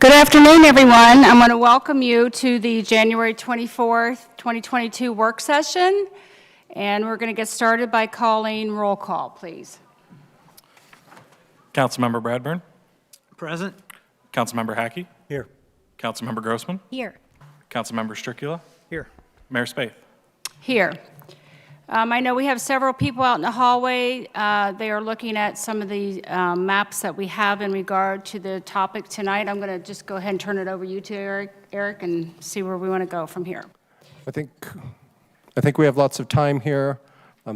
Good afternoon, everyone. I'm going to welcome you to the January 24th, 2022 work session, and we're going to get started by calling roll call, please. Councilmember Bradburn. Present. Councilmember Hackey. Here. Councilmember Grossman. Here. Councilmember Stricula. Here. Mayor Spaeth. Here. I know we have several people out in the hallway. They are looking at some of the maps that we have in regard to the topic tonight. I'm going to just go ahead and turn it over to you two, Eric, and see where we want to go from here. I think we have lots of time here.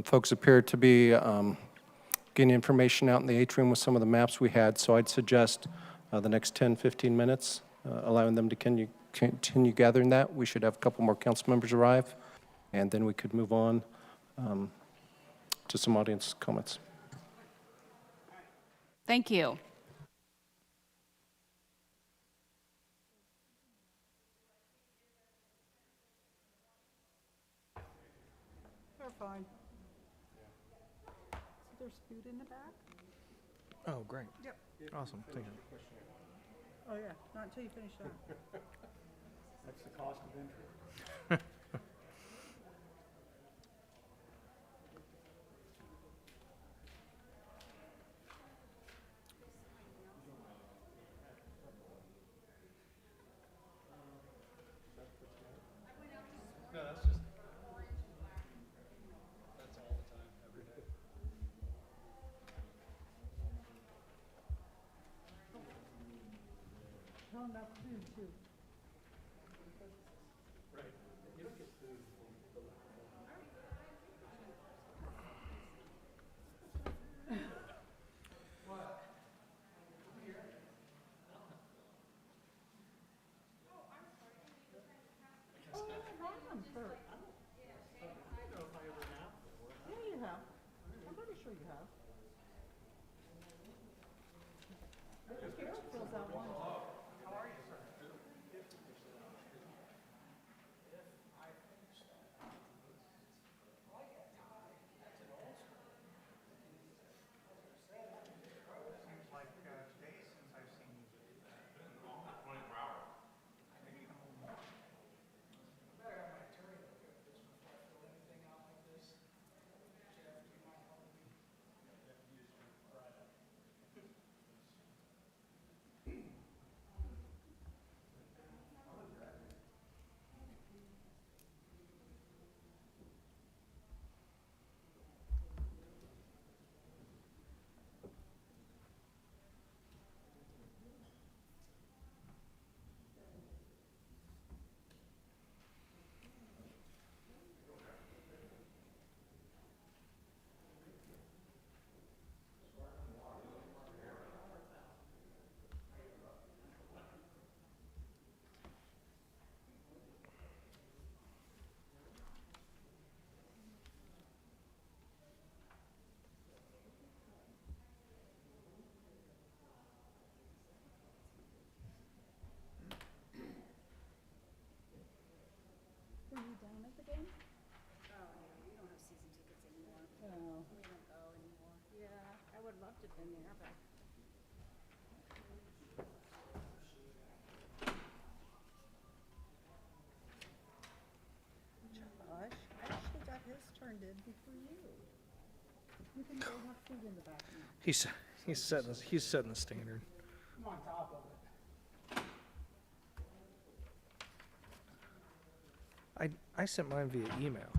Folks appear to be getting information out in the atrium with some of the maps we had, so I'd suggest the next 10, 15 minutes, allowing them to continue gathering that. We should have a couple more council members arrive, and then we could move on to some audience comments. Thank you. They're fine. So there's food in the back? Oh, great. Yep. Awesome. Thank you. Oh, yeah, not until you finish that. That's the cost of entry. Not enough food, too. Yeah, you have. I'm pretty sure you have. Eric fills out one. Are you down at the game? Oh, no, we don't have season tickets anymore. Oh. We don't go anymore. Yeah, I would love to have been there, but. Josh, I actually got his turned in before you. You can go have food in the back now. He's setting the standard. I'm on top of it. I sent mine via email.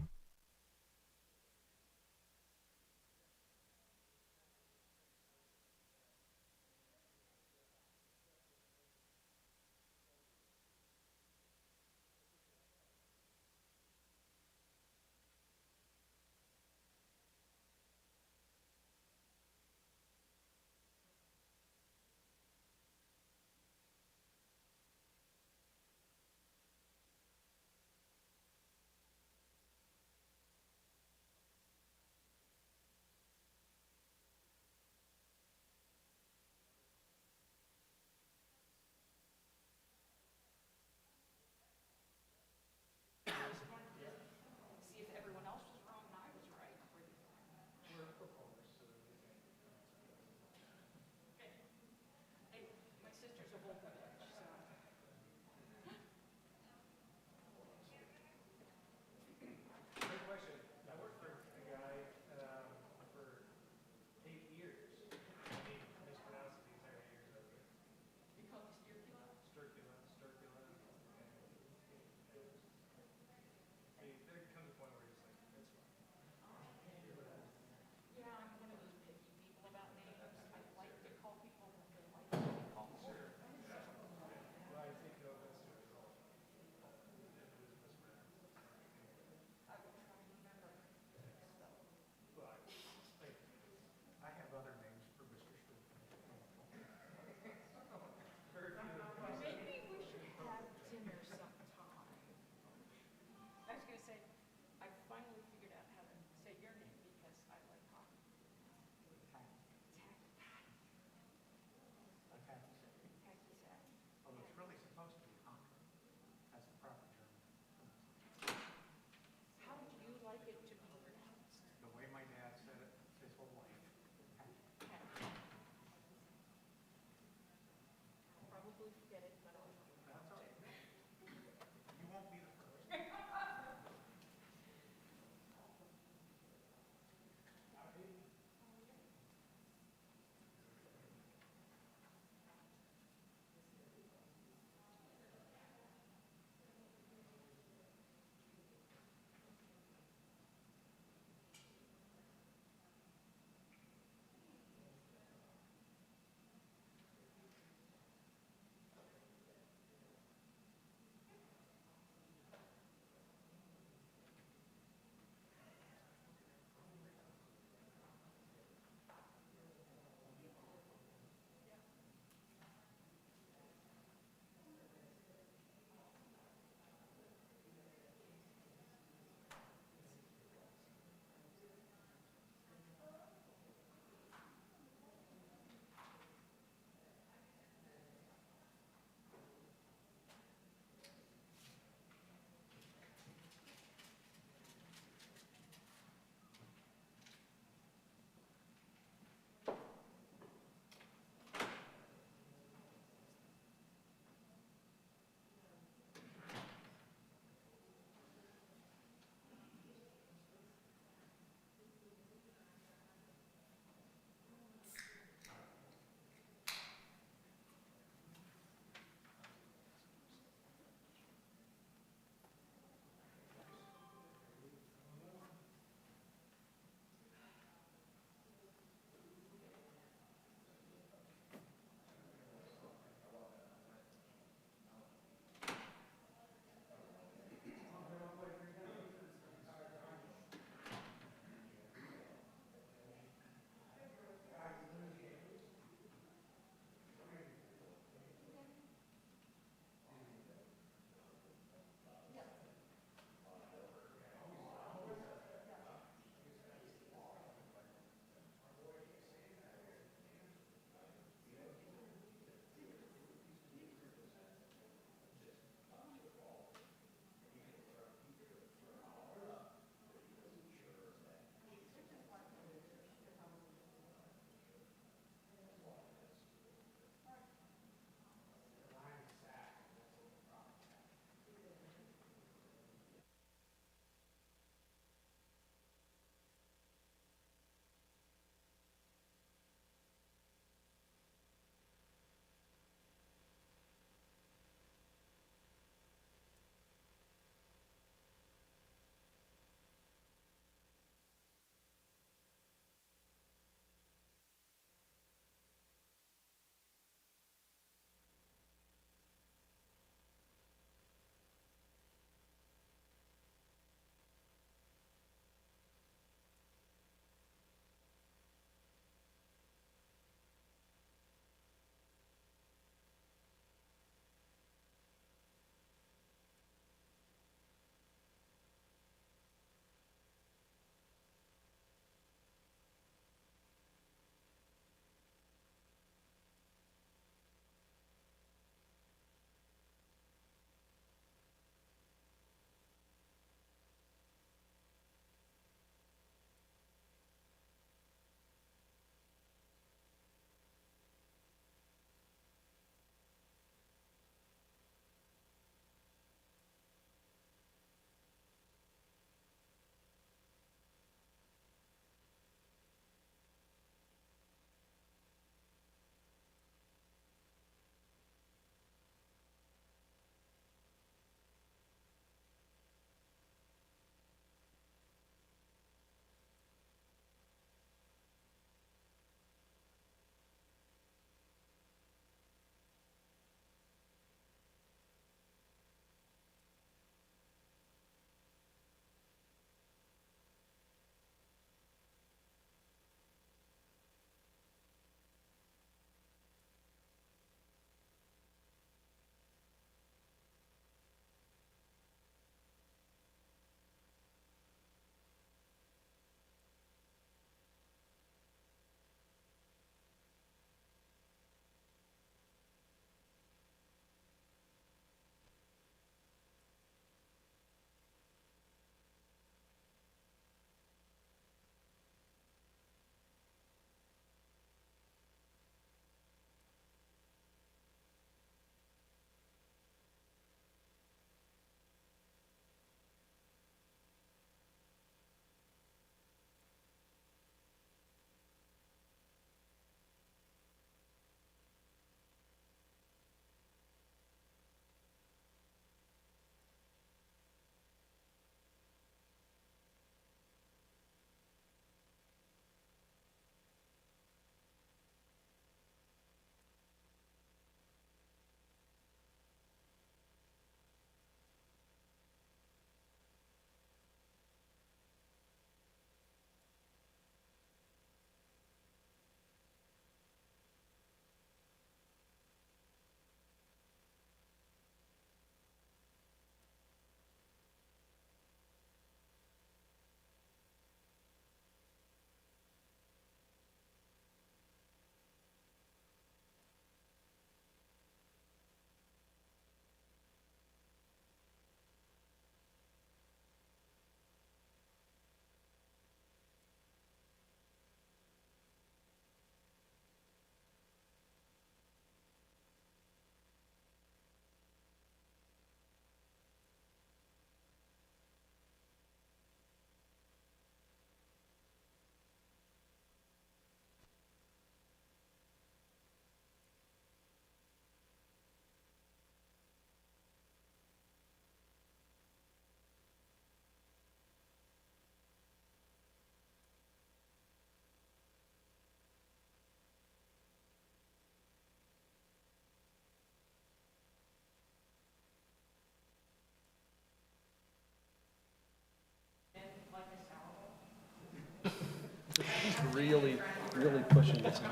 really, really pushing this now.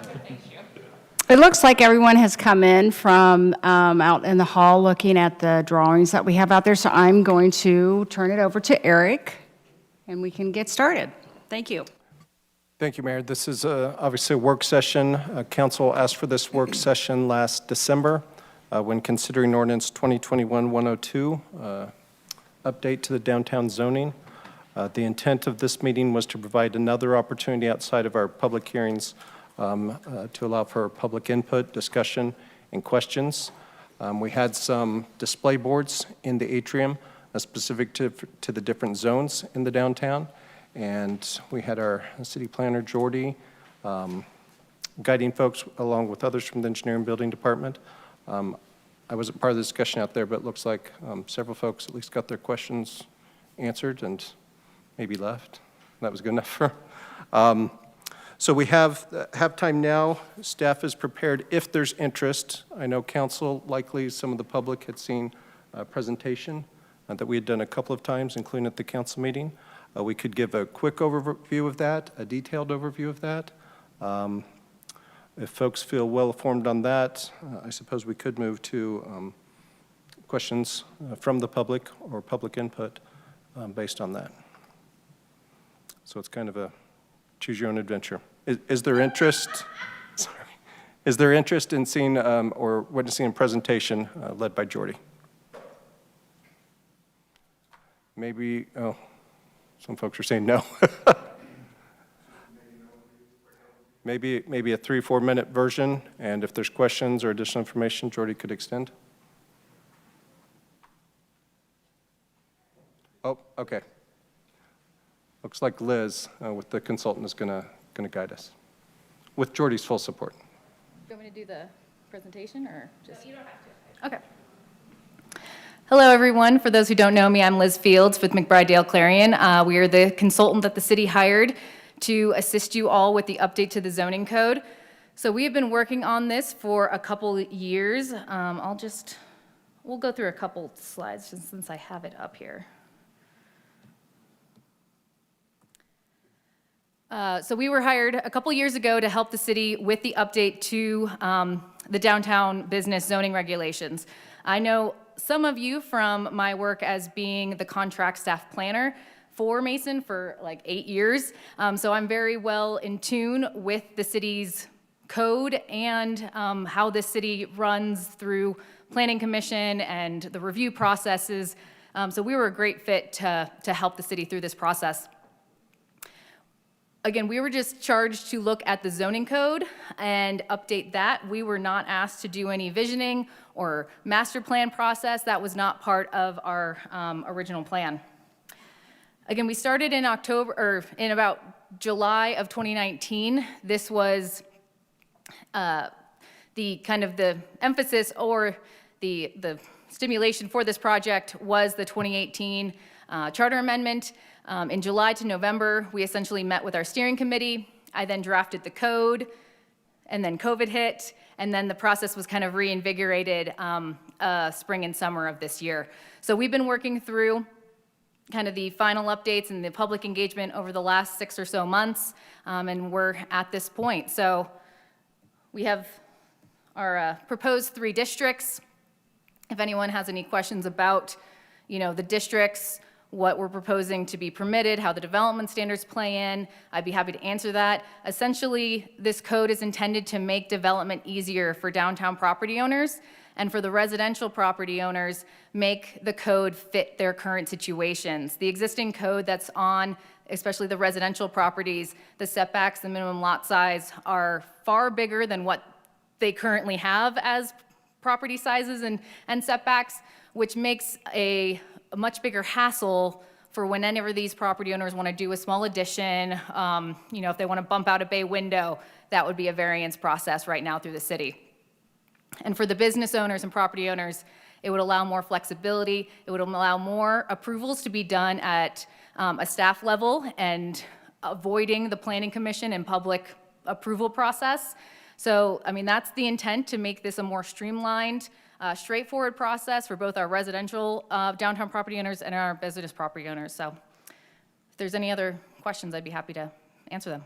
It looks like everyone has come in from out in the hall looking at the drawings that we have out there, so I'm going to turn it over to Eric, and we can get started. Thank you. Thank you, Mayor. This is obviously a work session. Council asked for this work session last December when considering ordinance 2021-102, update to the downtown zoning. The intent of this meeting was to provide another opportunity outside of our public hearings to allow for public input, discussion, and questions. We had some display boards in the atrium specific to the different zones in the downtown. And we had our city planner, Jordy, guiding folks along with others from the engineering building department. I wasn't part of the discussion out there, but it looks like several folks at least got their questions answered and maybe left. That was good enough for. So we have time now. Staff is prepared if there's interest. I know council, likely some of the public had seen a presentation that we had done a couple of times, including at the council meeting. We could give a quick overview of that, a detailed overview of that. If folks feel well-informed on that, I suppose we could move to questions from the public or public input based on that. So it's kind of a choose your own adventure. Is there interest? Sorry. Is there interest in seeing or witnessing a presentation led by Jordy? Maybe, oh, some folks are saying no. maybe a 3-4 minute version, and if there's questions or additional information, Jordy could extend. Oh, okay. Looks like Liz with the consultant is going to guide us with Jordy's full support. Do you want me to do the presentation or just? No, you don't have to. Okay. Hello, everyone. For those who don't know me, I'm Liz Fields with McBride Dale Clarion. We are the consultant that the city hired to assist you all with the update to the zoning code. So we have been working on this for a couple years. We'll go through a couple slides since I have it up here. So we were hired a couple years ago to help the city with the update to the downtown business zoning regulations. I know some of you from my work as being the contract staff planner for Mason for like 8 years. So I'm very well in tune with the city's code and how the city runs through planning commission and the review processes. So we were a great fit to help the city through this process. Again, we were just charged to look at the zoning code and update that. We were not asked to do any visioning or master plan process. That was not part of our original plan. Again, we started in October, or in about July of 2019. This was the kind of the emphasis or the stimulation for this project was the 2018 charter amendment. In July to November, we essentially met with our steering committee. I then drafted the code, and then COVID hit, and then the process was kind of reinvigorated spring and summer of this year. So we've been working through kind of the final updates and the public engagement over the last 6 or so months, and we're at this point. So we have our proposed 3 districts. If anyone has any questions about, the districts, what we're proposing to be permitted, how the development standards play in, I'd be happy to answer that. Essentially, this code is intended to make development easier for downtown property owners, and for the residential property owners, make the code fit their current situations. The existing code that's on, especially the residential properties, the setbacks, the minimum lot size are far bigger than what they currently have as property sizes and setbacks, which makes a much bigger hassle for whenever these property owners want to do a small addition, if they want to bump out a bay window, that would be a variance process right now through the city. And for the business owners and property owners, it would allow more flexibility. It would allow more approvals to be done at a staff level and avoiding the planning commission and public approval process. So, that's the intent, to make this a more streamlined, straightforward process for both our residential downtown property owners and our business property owners. So if there's any other questions, I'd be happy to answer them.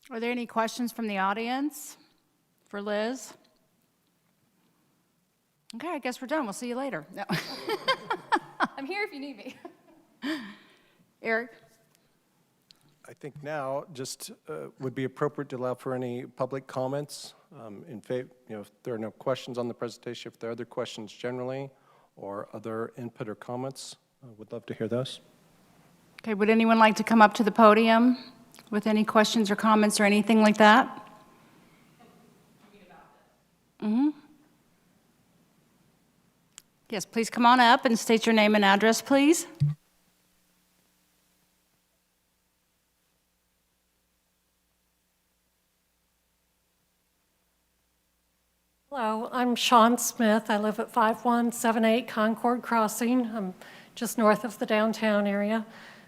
Are there any questions from the audience for Liz? Okay, I guess we're done. We'll see you later. No. I'm here if you need me. Eric? I think now just would be appropriate to allow for any public comments in favor, if there are no questions on the presentation, if there are other questions generally or other input or comments, I would love to hear those. Okay, would anyone like to come up to the podium with any questions or comments or anything like that? Mm-hmm. Yes, please come on up and state your name and address, please. Hello, I'm Shawn Smith. I live at 5178 Concord Crossing. I'm just north of the downtown area.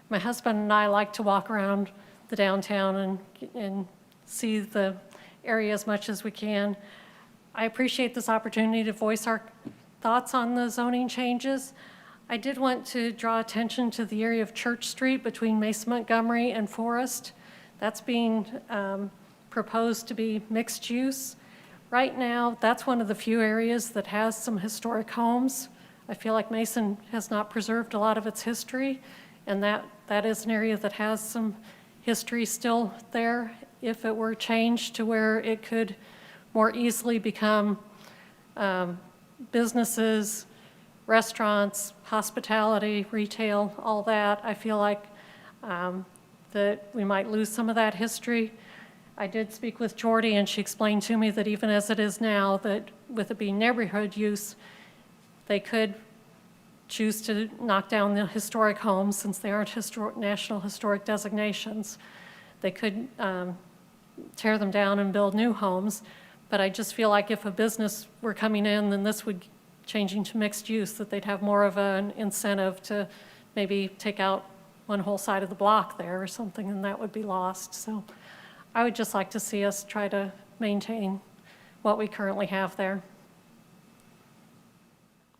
My husband and I like to walk around the downtown and see the area as much as we can. I appreciate this opportunity to voice our thoughts on the zoning changes. I did want to draw attention to the area of Church Street between Mason Montgomery and Forest. That's being proposed to be mixed use. Right now, that's one of the few areas that has some historic homes. I feel like Mason has not preserved a lot of its history, and that is an area that has some history still there. If it were changed to where it could more easily become businesses, restaurants, hospitality, retail, all that, I feel like that we might lose some of that history. I did speak with Jordy, and she explained to me that even as it is now, that with it being neighborhood use, they could choose to knock down the historic homes since they aren't national historic designations. They could tear them down and build new homes, but I just feel like if a business were coming in, then this would changing to mixed use, that they'd have more of an incentive to maybe take out one whole side of the block there or something, and that would be lost. So I would just like to see us try to maintain what we currently have there.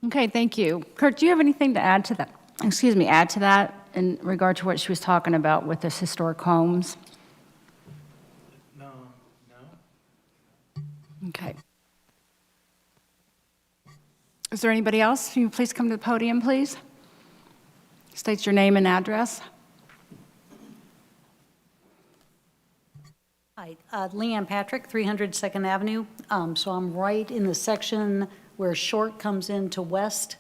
Okay, thank you. Kurt, do you have anything to add to that? Add to that in regard to what she was talking about with this historic homes? No. Okay. Is there anybody else? Can you please come to the podium, please? State your name and address. Hi, Leanne Patrick, 300 Second Avenue. So I'm right in the section where Short comes into West,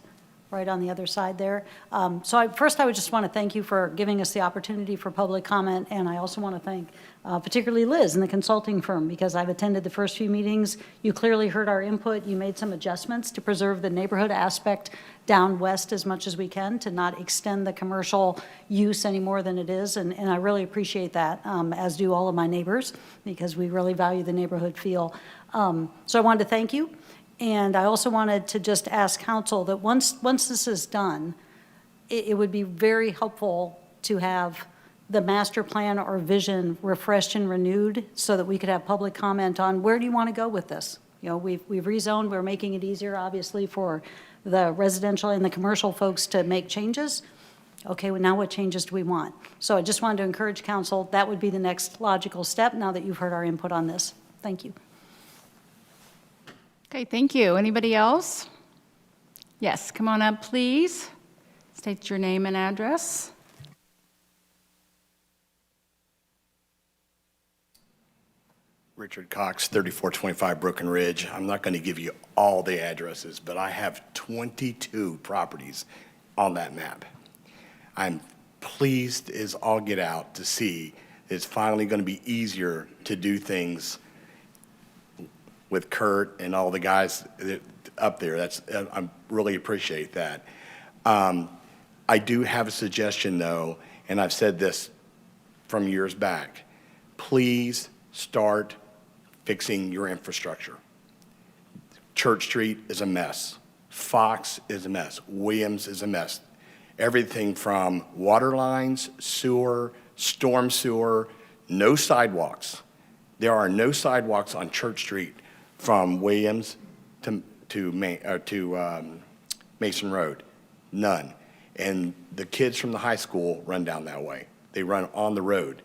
right on the other side there. First, I would just want to thank you for giving us the opportunity for public comment, and I also want to thank particularly Liz and the consulting firm, because I've attended the first few meetings. You clearly heard our input. You made some adjustments to preserve the neighborhood aspect down west as much as we can, to not extend the commercial use any more than it is, and I really appreciate that, as do all of my neighbors, because we really value the neighborhood feel. So I wanted to thank you. And I also wanted to just ask council that once this is done, it would be very helpful to have the master plan or vision refreshed and renewed so that we could have public comment on where do you want to go with this? You know, we've rezoned, we're making it easier, obviously, for the residential and the commercial folks to make changes. Okay, well, now what changes do we want? So I just wanted to encourage council, that would be the next logical step now that you've heard our input on this. Thank you. Okay, thank you. Anybody else? Yes, come on up, please. State your name and address. Richard Cox, 3425 Broken Ridge. I'm not going to give you all the addresses, but I have 22 properties on that map. I'm pleased as all get out to see it's finally going to be easier to do things with Kurt and all the guys up there. I really appreciate that. I do have a suggestion, though, and I've said this from years back. Please start fixing your infrastructure. Church Street is a mess. Fox is a mess. Williams is a mess. Everything from water lines, sewer, storm sewer, no sidewalks. There are no sidewalks on Church Street from Williams to Mason Road, none. And the kids from the high school run down that way. They run on the road.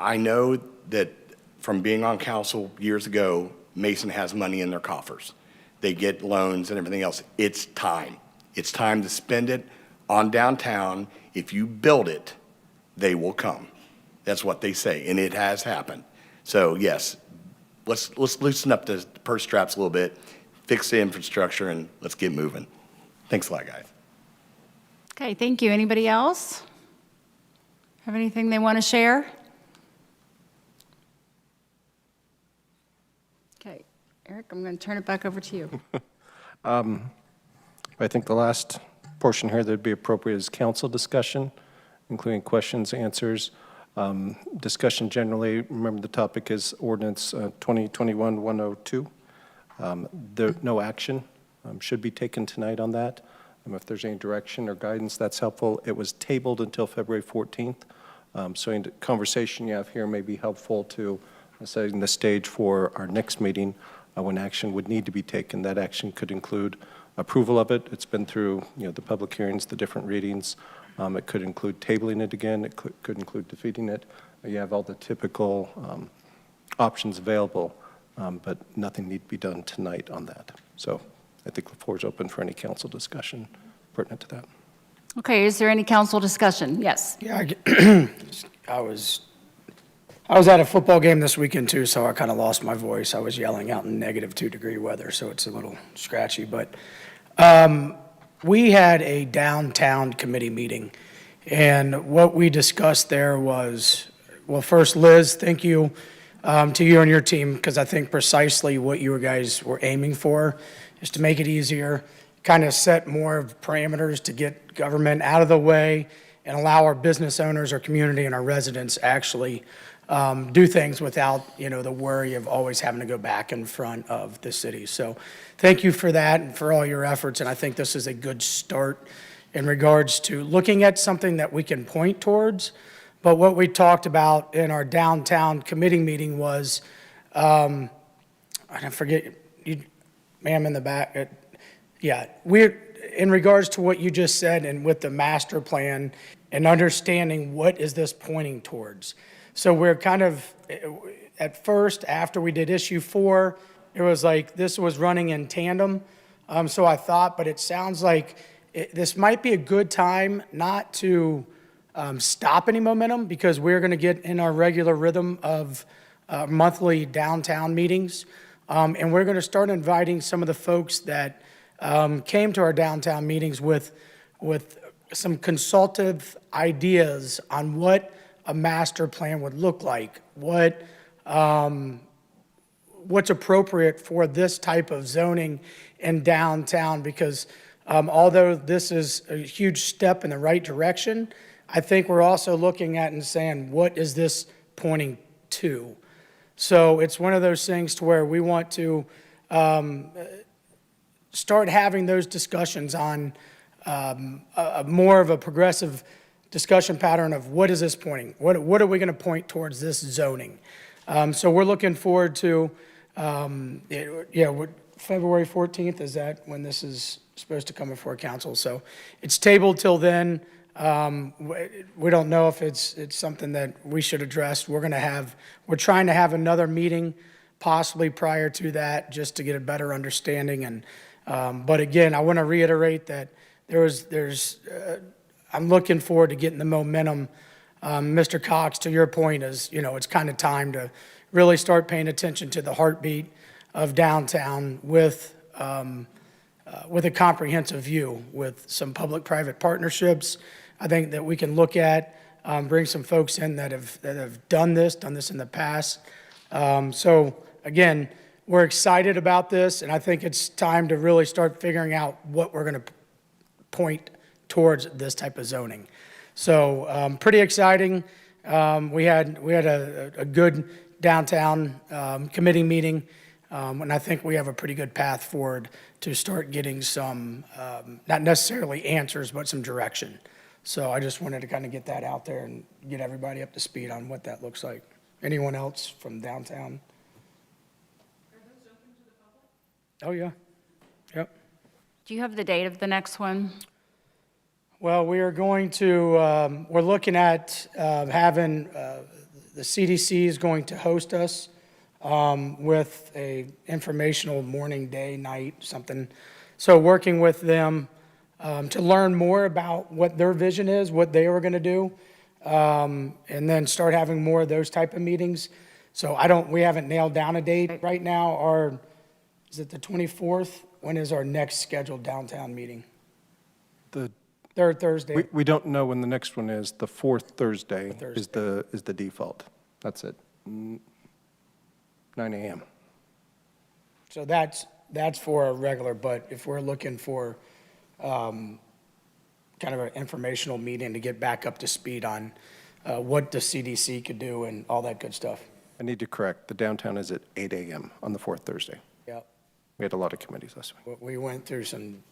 I know that from being on council years ago, Mason has money in their coffers. They get loans and everything else. It's time. It's time to spend it on downtown. If you build it, they will come. That's what they say, and it has happened. So yes, let's loosen up the purse straps a little bit, fix the infrastructure, and let's get moving. Thanks a lot, guys. Okay, thank you. Anybody else have anything they want to share? Okay, Eric, I'm going to turn it back over to you. I think the last portion here that'd be appropriate is council discussion, including questions, answers. Discussion generally, remember the topic is ordinance 2021-102. No action should be taken tonight on that. If there's any direction or guidance, that's helpful. It was tabled until February 14th. So any conversation you have here may be helpful to setting the stage for our next meeting when action would need to be taken. That action could include approval of it. It's been through the public hearings, the different readings. It could include tabling it again. It could include defeating it. You have all the typical options available, but nothing need to be done tonight on that. So I think the floor is open for any council discussion pertinent to that. Okay, is there any council discussion? Yes. Yeah, I was at a football game this weekend too, so I kind of lost my voice. I was yelling out in -2-degree weather, so it's a little scratchy. But we had a downtown committee meeting, and what we discussed there was, well, first, Liz, thank you to you and your team, because I think precisely what you guys were aiming for is to make it easier, kind of set more parameters to get government out of the way and allow our business owners, our community, and our residents actually do things without, the worry of always having to go back in front of the city. So thank you for that and for all your efforts, and I think this is a good start in regards to looking at something that we can point towards. But what we talked about in our downtown committee meeting was, I forget, you, ma'am in the back, in regards to what you just said and with the master plan and understanding what is this pointing towards. So we're kind of, at first, after we did issue 4, it was like this was running in tandem. So I thought, but it sounds like this might be a good time not to stop any momentum, because we're going to get in our regular rhythm of monthly downtown meetings. And we're going to start inviting some of the folks that came to our downtown meetings with some consultative ideas on what a master plan would look like, what's appropriate for this type of zoning in downtown, because although this is a huge step in the right direction, I think we're also looking at and saying, what is this pointing to? So it's one of those things to where we want to start having those discussions on more of a progressive discussion pattern of what is this pointing? What are we going to point towards this zoning? So we're looking forward to, February 14th, is that when this is supposed to come before council? So it's tabled till then. We don't know if it's something that we should address. We're trying to have another meeting possibly prior to that, just to get a better understanding. And but again, I want to reiterate that I'm looking forward to getting the momentum. Mr. Cox, to your point, is it's kind of time to really start paying attention to the heartbeat of downtown with a comprehensive view, with some public-private partnerships. I think that we can look at, bring some folks in that have done this in the past. So again, we're excited about this, and I think it's time to really start figuring out what we're going to point towards this type of zoning. So pretty exciting. We had a good downtown committee meeting, and I think we have a pretty good path forward to start getting some, not necessarily answers, but some direction. So I just wanted to kind of get that out there and get everybody up to speed on what that looks like. Anyone else from downtown? Are those open to the public? Oh, yeah. Yep. Do you have the date of the next one? Well, we are going to, we're looking at having the CDC is going to host us with a informational morning, day, night, something. So working with them to learn more about what their vision is, what they were going to do, and then start having more of those type of meetings. So we haven't nailed down a date right now. Is it the 24th? When is our next scheduled downtown meeting? The Third Thursday? We don't know when the next one is. The fourth Thursday is Thursday. the default. That's it. 9 a.m. So that's for a regular, but if we're looking for kind of an informational meeting to get back up to speed on what the CDC could do and all that good stuff. I need to correct. The downtown is at 8 a.m. on the fourth Thursday. Yep. We had a lot of committees last week. We went through some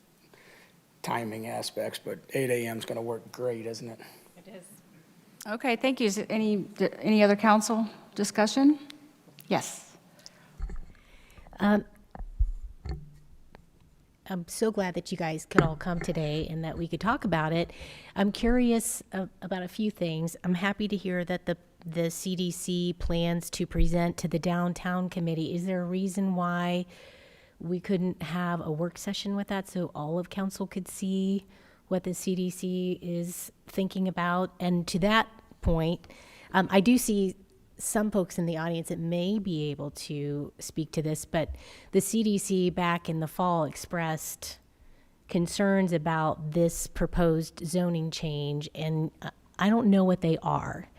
timing aspects, but 8 a.m. is going to work great, isn't it? It is. Okay, thank you. Is there any other council discussion? Yes. I'm so glad that you guys could all come today and that we could talk about it. I'm curious about a few things. I'm happy to hear that the CDC plans to present to the downtown committee. Is there a reason why we couldn't have a work session with that so all of council could see what the CDC is thinking about? And to that point, I do see some folks in the audience that may be able to speak to this, but the CDC back in the fall expressed concerns about this proposed zoning change, and I don't know what they are.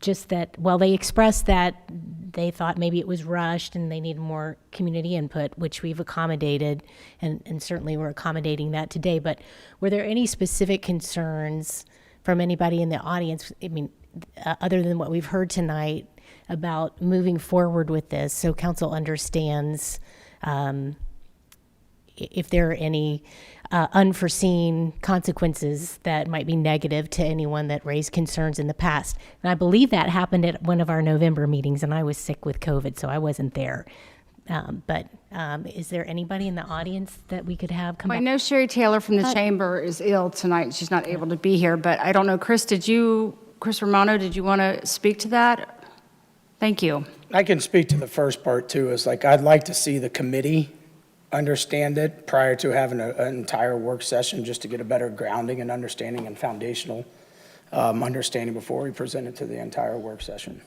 Just that, well, they expressed that they thought maybe it was rushed and they need more community input, which we've accommodated, and certainly we're accommodating that today. But were there any specific concerns from anybody in the audience, I mean, other than what we've heard tonight, about moving forward with this so council understands if there are any unforeseen consequences that might be negative to anyone that raised concerns in the past? And I believe that happened at one of our November meetings, and I was sick with COVID, so I wasn't there. But is there anybody in the audience that we could have come I back? know Sherry Taylor from the chamber is ill tonight. She's not able to be here, but I don't know, Chris Romano, did you want to speak to that? Thank you. I can speak to the first part too. Is like, I'd like to see the committee understand it prior to having an entire work session, just to get a better grounding and understanding and foundational understanding before we present it to the entire work session.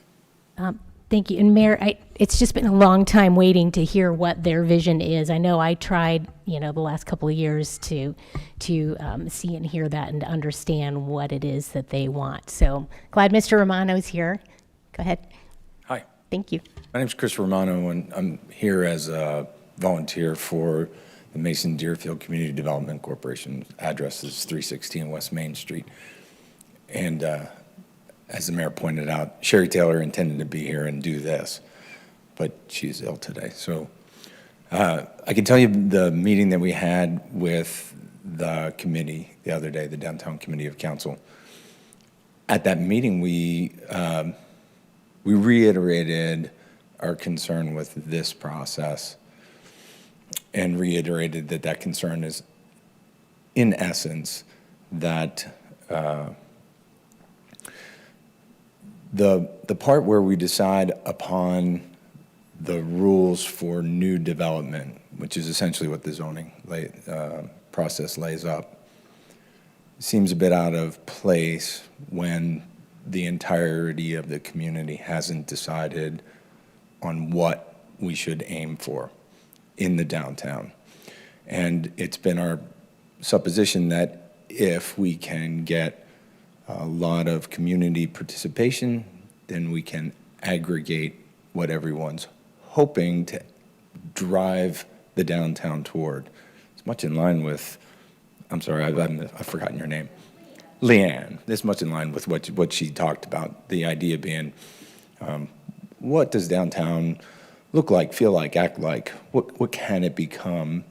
Thank you. And Mayor, it's just been a long time waiting to hear what their vision is. I know I tried, the last couple of years to see and hear that and to understand what it is that they want. So glad Mr. Romano's here. Go ahead. Hi, Thank you. my name's Chris Romano, and I'm here as a volunteer for the Mason Deerfield Community Development Corporation. Address is 316 West Main Street. And as the mayor pointed out, Sherry Taylor intended to be here and do this, but she's ill today. So I can tell you the meeting that we had with the committee the other day, the Downtown Committee of Council. At that meeting, we reiterated our concern with this process and reiterated that concern is, in essence, that the part where we decide upon the rules for new development, which is essentially what the zoning process lays up, seems a bit out of place when the entirety of the community hasn't decided on what we should aim for in the downtown. And it's been our supposition that if we can get a lot of community participation, then we can aggregate what everyone's hoping to drive the downtown toward. It's much in line with, I'm sorry, I've forgotten your name. Leanne. This much in line with what she talked about, the idea being, what does downtown look like, feel like, act like? What can it become?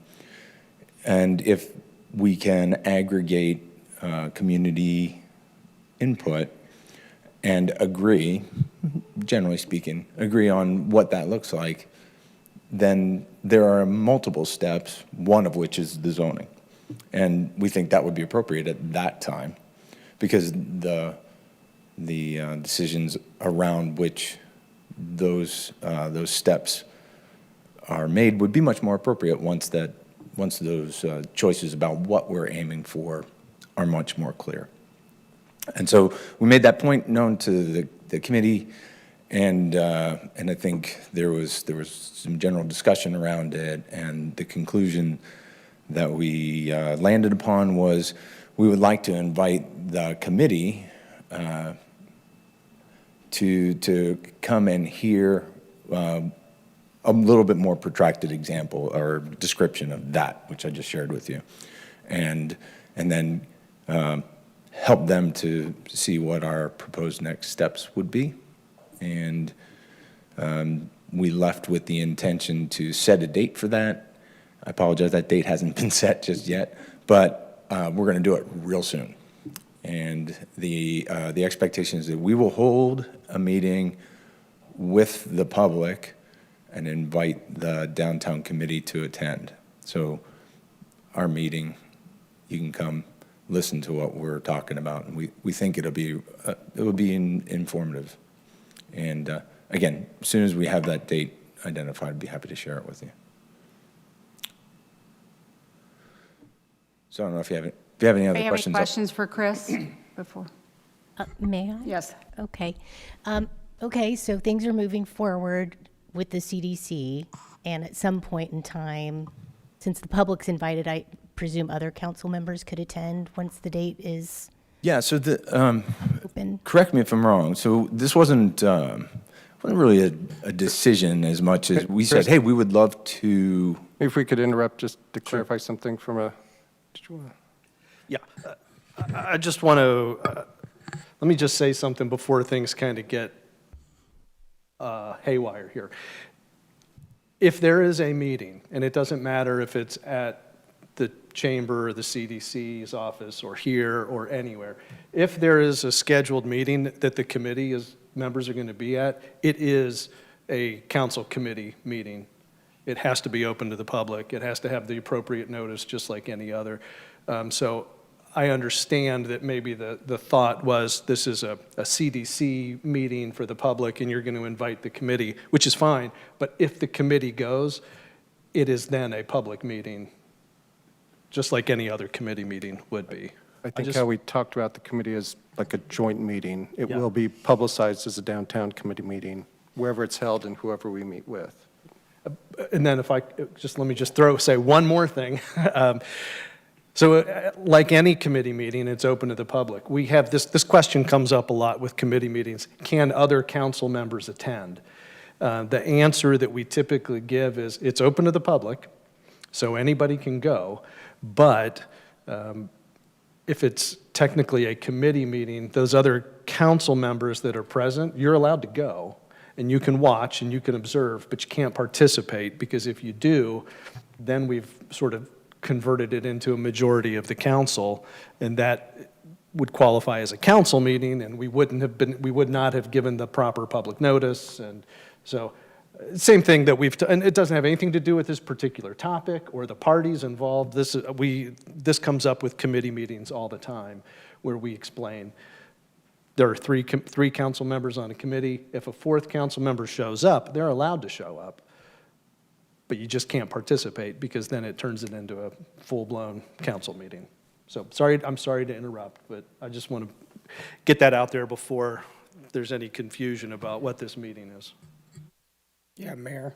And if we can aggregate community input and agree, generally speaking, agree on what that looks like, then there are multiple steps, one of which is the zoning. And we think that would be appropriate at that time, because the decisions around which those steps are made would be much more appropriate once those choices about what we're aiming for are much more clear. And so we made that point known to the committee, and I think there was some general discussion around it, and the conclusion that we landed upon was we would like to invite the committee to come and hear a little bit more protracted example or description of that, which I just shared with you, and then help them to see what our proposed next steps would be. And we left with the intention to set a date for that. I apologize, that date hasn't been set just yet, but we're going to do it real soon. And the expectation is that we will hold a meeting with the public and invite the downtown committee to attend. So our meeting, you can come listen to what we're talking about, and we think it will be informative. And again, as soon as we have that date identified, I'd be happy to share it with you. So I don't know if you have any other questions. Questions for Chris before? May I? Yes. Okay. Okay, so things are moving forward with the CDC, and at some point in time, since the public's invited, I presume other council members could attend once the date is Yeah, so open. correct me if I'm wrong. So this wasn't really a decision as much as we said, hey, we would love to. Maybe if we could interrupt just to clarify something from a, did you want to? Yeah, I just want to, let me just say something before things kind of get haywire here. If there is a meeting, and it doesn't matter if it's at the chamber or the CDC's office or here or anywhere, if there is a scheduled meeting that the committee members are going to be at, it is a council committee meeting. It has to be open to the public. It has to have the appropriate notice, just like any other. So I understand that maybe the thought was this is a CDC meeting for the public and you're going to invite the committee, which is fine. But if the committee goes, it is then a public meeting, just like any other committee meeting would be. I think how we talked about the committee is like a joint meeting. It Yeah. will be publicized as a downtown committee meeting, wherever it's held and whoever we meet with. And then if I, let me just say one more thing. So like any committee meeting, it's open to the public. We have this question comes up a lot with committee meetings. Can other council members attend? The answer that we typically give is it's open to the public, so anybody can go. But if it's technically a committee meeting, those other council members that are present, you're allowed to go. And you can watch and you can observe, but you can't participate, because if you do, then we've sort of converted it into a majority of the council, and that would qualify as a council meeting, and we would not have given the proper public notice. And so same thing that and it doesn't have anything to do with this particular topic or the parties involved. This comes up with committee meetings all the time, where we explain there are three council members on a committee. If a fourth council member shows up, they're allowed to show up, but you just can't participate, because then it turns it into a full-blown council meeting. So I'm sorry to interrupt, but I just want to get that out there before there's any confusion about what this meeting is. Yeah, Mayor.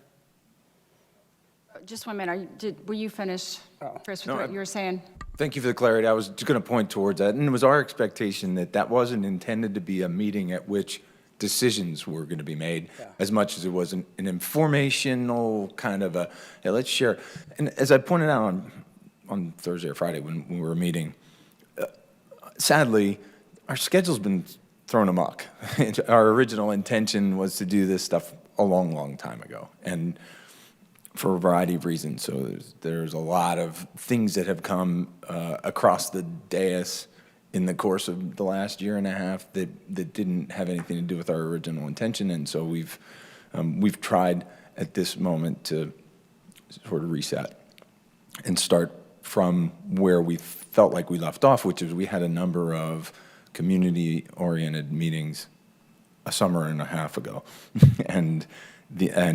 Just 1 minute. Were you finished, Chris, with what you were saying? Thank you for the clarity. I was just going to point towards that. And it was our expectation that that wasn't intended to be a meeting at which decisions were going to be made, as much as it was an informational kind of hey, let's share. And as I pointed out on Thursday or Friday when we were meeting, sadly, our schedule's been thrown amok. Our original intention was to do this stuff a long, long time ago, and for a variety of reasons. So there's a lot of things that have come across the dais in the course of the last year and a half that didn't have anything to do with our original intention, and so we've tried at this moment to sort of reset and start from where we felt like we left off, which is we had a number of community-oriented meetings a summer and a half ago. and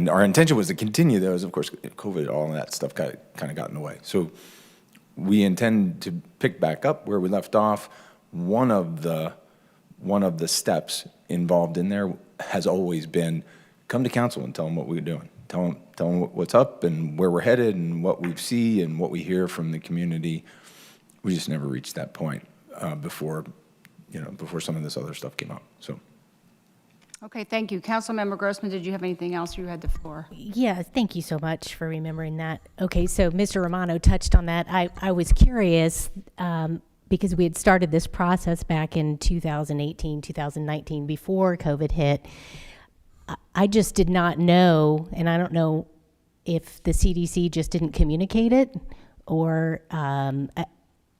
our intention was to continue those. Of course, COVID, all of that stuff kind of got in the way. So we intend to pick back up where we left off. One of the steps involved in there has always been come to council and tell them what we're doing. Tell them what's up and where we're headed and what we see and what we hear from the community. We just never reached that point before some of this other stuff came up. So. Okay, thank you. Councilmember Grossman, did you have anything else? You had the floor. Yeah, thank you so much for remembering that. Okay, so Mr. Romano touched on that. I was curious because we had started this process back in 2018, 2019, before COVID hit. I just did not know, and I don't know if the CDC just didn't communicate it or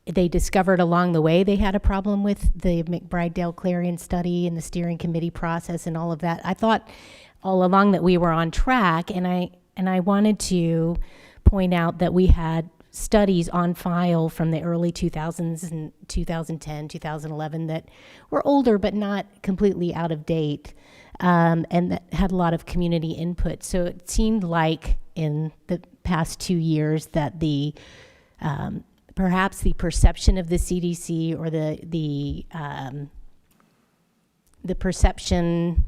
they discovered along the way they had a problem with the McBride-Dale-Clarion study and the steering committee process and all of that. I thought all along that we were on track, and I wanted to point out that we had studies on file from the early 2000s and 2010, 2011 that were older but not completely out of date, and that had a lot of community input. So it seemed like in the past 2 years that perhaps the perception of the CDC or the perception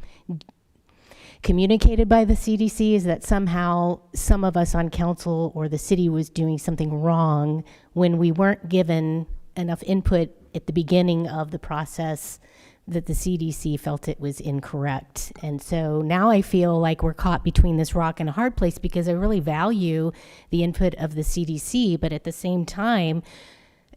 communicated by the CDC is that somehow some of us on council or the city was doing something wrong when we weren't given enough input at the beginning of the process that the CDC felt it was incorrect. And so now I feel like we're caught between this rock and a hard place because I really value the input of the CDC, but at the same time,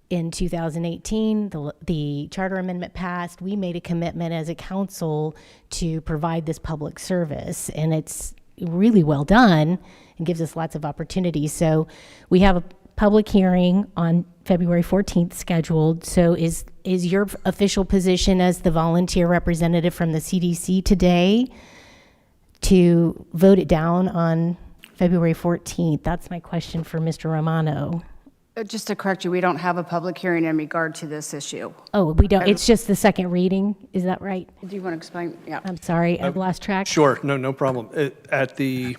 in 2018, the charter amendment passed. We made a commitment as a council to provide this public service, and it's really well done and gives us lots of opportunities. So we have a public hearing on February 14th scheduled. So is your official position as the volunteer representative from the CDC today to vote it down on February 14th? That's my question for Mr. Romano. Just to correct you, we don't have a public hearing in regard to this issue. Oh, we don't, it's just the second reading, is that right? Do you want to explain? Yeah. I'm sorry, I've lost track. Sure, no problem. At the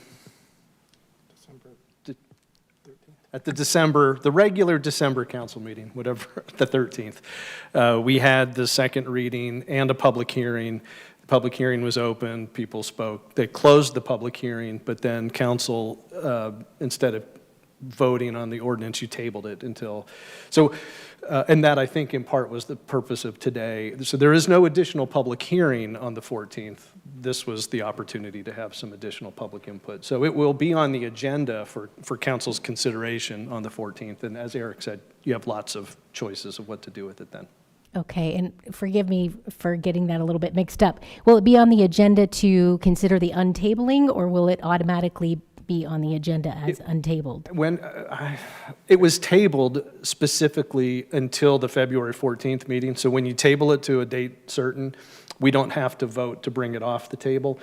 regular December council meeting, whatever, the 13th, we had the second reading and a public hearing. The public hearing was open, people spoke. They closed the public hearing, but then council, instead of voting on the ordinance, you tabled it until, and that I think in part was the purpose of today. So there is no additional public hearing on the 14th. This was the opportunity to have some additional public input. So it will be on the agenda for council's consideration on the 14th. And as Eric said, you have lots of choices of what to do with it then. Okay, and forgive me for getting that a little bit mixed up. Will it be on the agenda to consider the untabling, or will it automatically be on the agenda as untabled? When it was tabled specifically until the February 14th meeting, so when you table it to a date certain, we don't have to vote to bring it off the table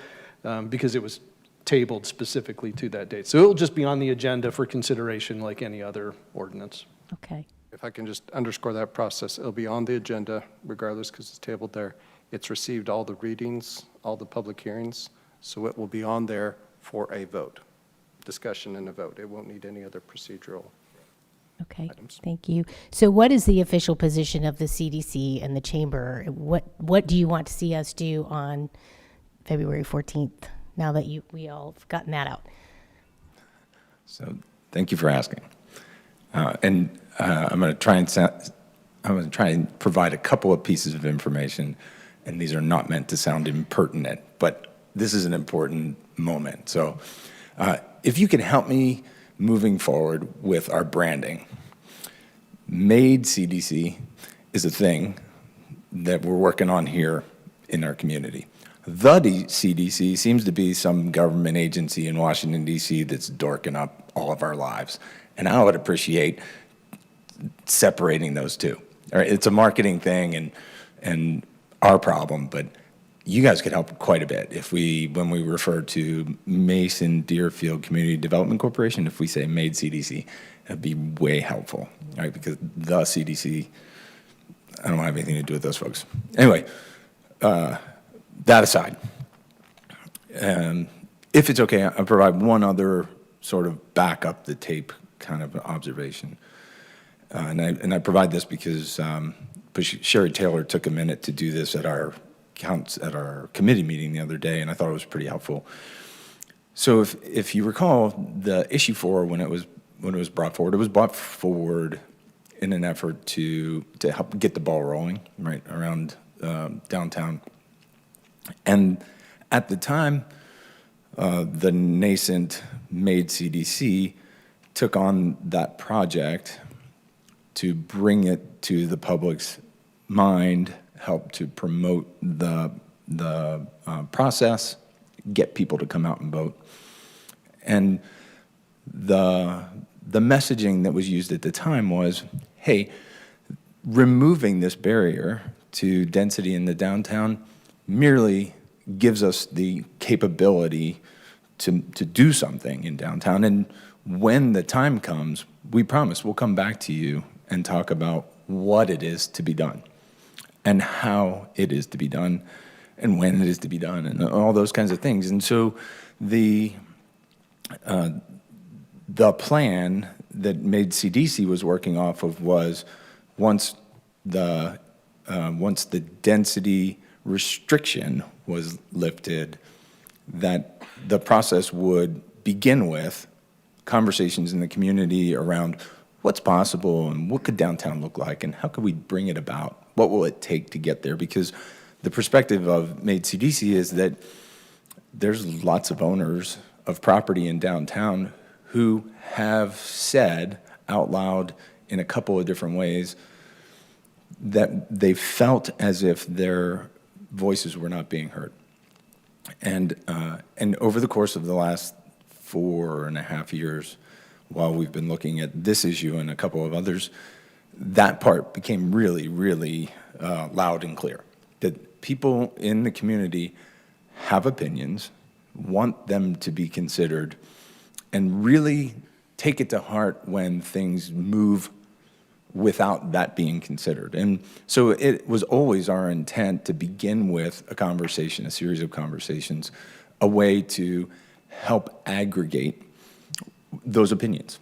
because it was tabled specifically to that date. So it'll just be on the agenda for consideration like any other ordinance. Okay. If I can just underscore that process, it'll be on the agenda regardless because it's tabled there. It's received all the readings, all the public hearings, so it will be on there for a vote. Discussion and a vote. It won't need any other procedural items. Thank you. So what is the official position of the CDC and the chamber? What do you want to see us do on February 14th, now that we all have gotten that out? So thank you for asking. I'm going to try and provide a couple of pieces of information, and these are not meant to sound impertinent, but this is an important moment. So if you can help me moving forward with our branding, MADE CDC is a thing that we're working on here in our community. The CDC seems to be some government agency in Washington, D.C. that's dorking up all of our lives. And I would appreciate separating those two. All right, it's a marketing thing and our problem, but you guys could help quite a bit if when we refer to Mason Deerfield Community Development Corporation, if we say MADE CDC, that'd be way helpful, right? Because the CDC, I don't have anything to do with those folks. Anyway, that aside, if it's okay, I'll provide one other sort of back up the tape kind of observation. And I provide this because Sherry Taylor took a minute to do this at our committee meeting the other day, and I thought it was pretty helpful. So if you recall, the issue 4, when it was brought forward, it was brought forward in an effort to help get the ball rolling right around downtown. And at the time, the nascent MAID CDC took on that project to bring it to the public's mind, help to promote the process, get people to come out and vote. And the messaging that was used at the time was, hey, removing this barrier to density in the downtown merely gives us the capability to do something in downtown. And when the time comes, we promise we'll come back to you and talk about what it is to be done and how it is to be done and when it is to be done and all those kinds of things. And so the plan that MAID CDC was working off of was once the density restriction was lifted, that the process would begin with conversations in the community around what's possible and what could downtown look like and how could we bring it about? What will it take to get there? Because the perspective of MAID CDC is that there's lots of owners of property in downtown who have said out loud in a couple of different ways that they felt as if their voices were not being heard. And over the course of the last 4.5 years, while we've been looking at this issue and a couple of others, that part became really, really loud and clear. That people in the community have opinions, want them to be considered, and really take it to heart when things move without that being considered. And so it was always our intent to begin with a conversation, a series of conversations, a way to help aggregate those opinions.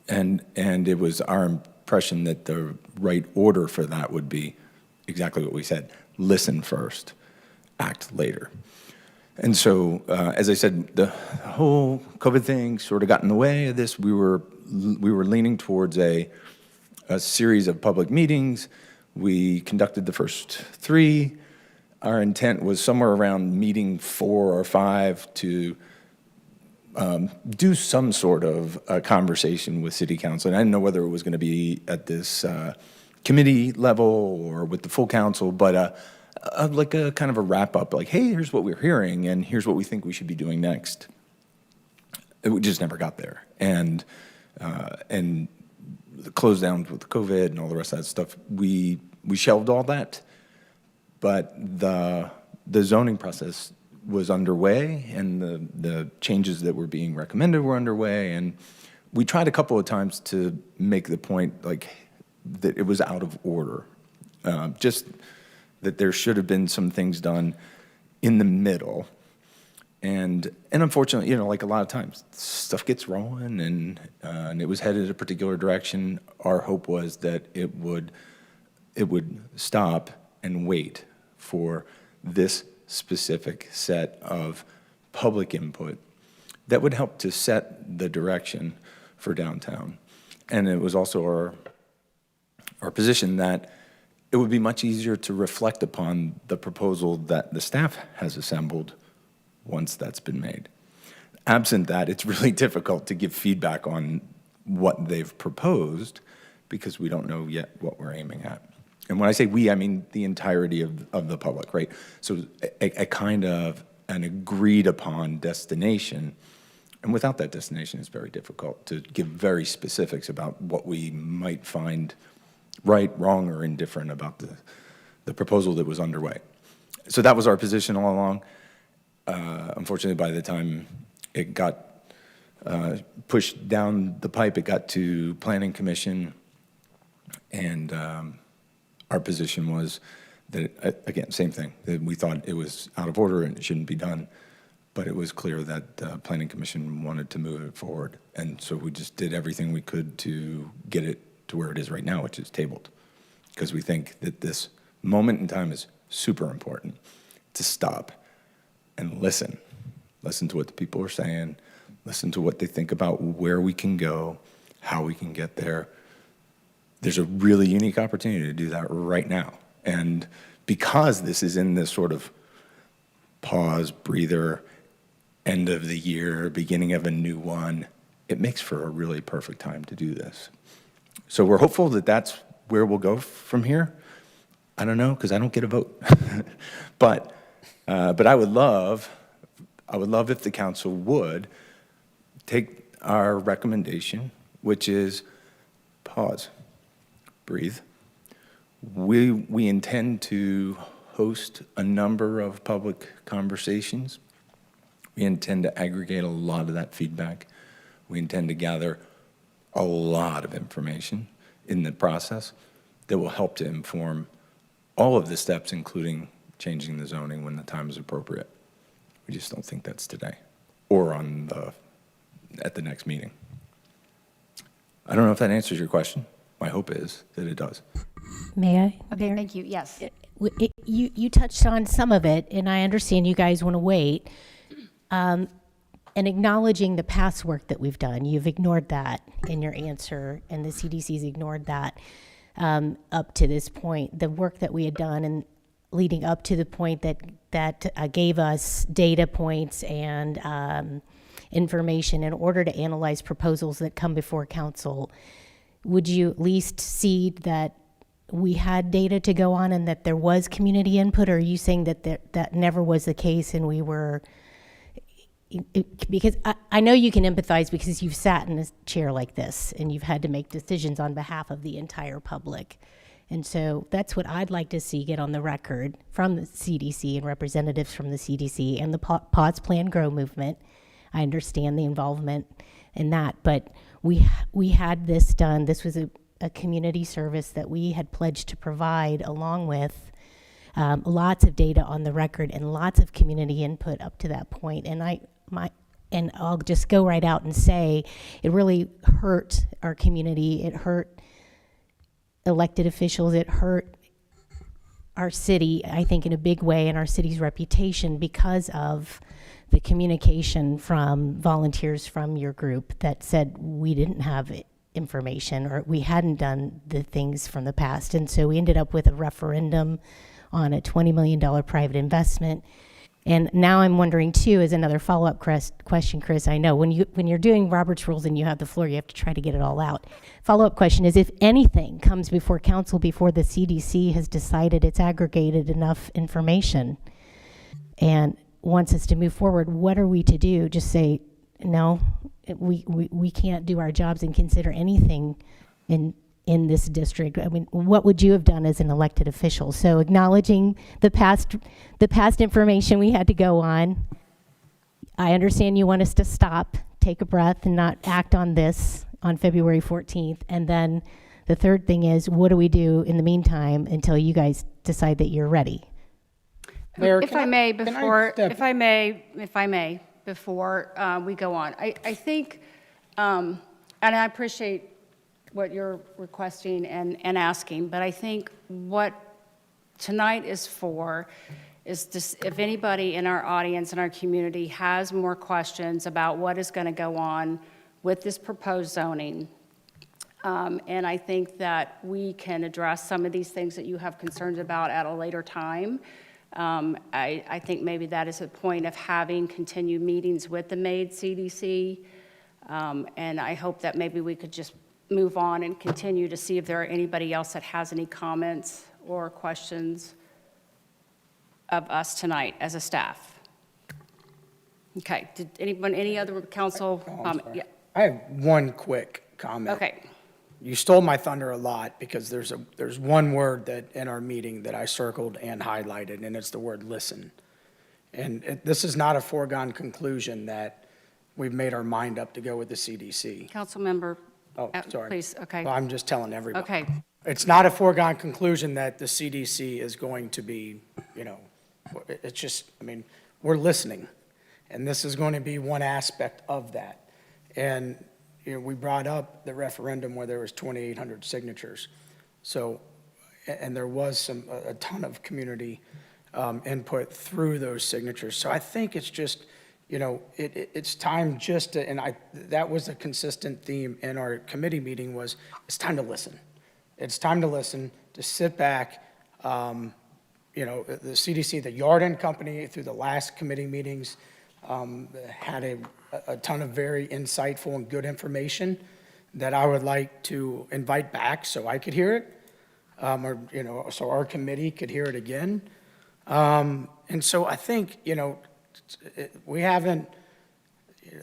And it was our impression that the right order for that would be exactly what we said: listen first, act later. And so, as I said, the whole COVID thing sort of got in the way of this. We were leaning towards a series of public meetings. We conducted the first 3. Our intent was somewhere around meeting 4 or 5 to do some sort of a conversation with City Council. And I didn't know whether it was going to be at this committee level or with the full council, but like a kind of a wrap up, like, hey, here's what we're hearing and here's what we think we should be doing next. We just never got there. And the close downs with COVID and all the rest of that stuff, we shelved all that. But the zoning process was underway, and the changes that were being recommended were underway, and we tried a couple of times to make the point like that it was out of order, just that there should have been some things done in the middle. And unfortunately, like a lot of times, stuff gets rolling, and it was headed a particular direction. Our hope was that it would stop and wait for this specific set of public input that would help to set the direction for downtown. And it was also our position that it would be much easier to reflect upon the proposal that the staff has assembled once that's been made. Absent that, it's really difficult to give feedback on what they've proposed because we don't know yet what we're aiming at. And when I say we, I mean the entirety of the public, right? So a kind of an agreed upon destination. And without that destination, it's very difficult to give very specifics about what we might find right, wrong, or indifferent about the proposal that was underway. So that was our position all along. Unfortunately, by the time it got pushed down the pipe, it got to Planning Commission, and Our position was that, again, same thing, that we thought it was out of order and it shouldn't be done, but it was clear that the Planning Commission wanted to move it forward. And so we just did everything we could to get it to where it is right now, which is tabled. Because we think that this moment in time is super important to stop and listen. Listen to what the people are saying, listen to what they think about where we can go, how we can get there. There's a really unique opportunity to do that right now. And because this is in this sort of pause, breather, end of the year, beginning of a new one, it makes for a really perfect time to do this. So we're hopeful that that's where we'll go from here. I don't know, because I don't get a vote. But I would love if the council would take our recommendation, which is pause, breathe. We intend to host a number of public conversations. We intend to aggregate a lot of that feedback. We intend to gather a lot of information in the process that will help to inform all of the steps, including changing the zoning when the time is appropriate. We just don't think that's today or at the next meeting. I don't know if that answers your question. My hope is that it does. May I? Okay, thank you, yes. You touched on some of it, and I understand you guys want to wait. And acknowledging the past work that we've done, you've ignored that in your answer, and the CDC's ignored that up to this point. The work that we had done and leading up to the point that gave us data points and information in order to analyze proposals that come before council. Would you at least cede that we had data to go on and that there was community input, or are you saying that that never was the case and we were... Because I know you can empathize because you've sat in a chair like this and you've had to make decisions on behalf of the entire public. And so that's what I'd like to see get on the record from the CDC and representatives from the CDC and the Pause Plan Grow movement. I understand the involvement in that, but we had this done. This was a community service that we had pledged to provide, along with lots of data on the record and lots of community input up to that point. And I'll just go right out and say it really hurt our community. It hurt elected officials. It hurt our city, I think, in a big way, and our city's reputation because of the communication from volunteers from your group that said we didn't have information or we hadn't done the things from the past. And so we ended up with a referendum on a $20 million private investment. And now I'm wondering too, as another follow-up question, Chris, I know when you're doing Robert's rules and you have the floor, you have to try to get it all out. Follow-up question is, if anything comes before council before the CDC has decided it's aggregated enough information and wants us to move forward, what are we to do? Just say, no, we can't do our jobs and consider anything in this district. I mean, what would you have done as an elected official? So acknowledging the past information we had to go on. I understand you want us to stop, take a breath, and not act on this on February 14th. And then the third thing is, what do we do in the meantime until you guys decide that you're ready? Mayor, If I may, before we go on, I think, and I appreciate what you're requesting and asking, but I think what tonight is for is this, if anybody in our audience and our community has more questions about what is going to go on with this proposed zoning, and I think that we can address some of these things that you have concerns about at a later time. I think maybe that is a point of having continued meetings with the MAID CDC, and I hope that maybe we could just move on and continue to see if there are anybody else that has any comments or questions of us tonight as a staff. Okay, did any other council comment? Yeah. I have one quick comment. Okay. You stole my thunder a lot because there's one word that in our meeting that I circled and highlighted, and it's the word listen. And this is not a foregone conclusion that we've made our mind up to go with the CDC. Council member. Oh, sorry. Please, okay. Well, I'm just telling everybody. Okay. it's not a foregone conclusion that the CDC is going to be, it's just, I mean, we're listening. And this is going to be one aspect of that. And, we brought up the referendum where there was 2,800 signatures. So, and there was a ton of community input through those signatures. So I think it's just, it's time just to, and that was a consistent theme in our committee meeting was, it's time to listen. It's time to listen, to sit back. The CDC, the Yarden Company, through the last committee meetings, had a ton of very insightful and good information that I would like to invite back so I could hear it, so our committee could hear it again. And so I think, we haven't,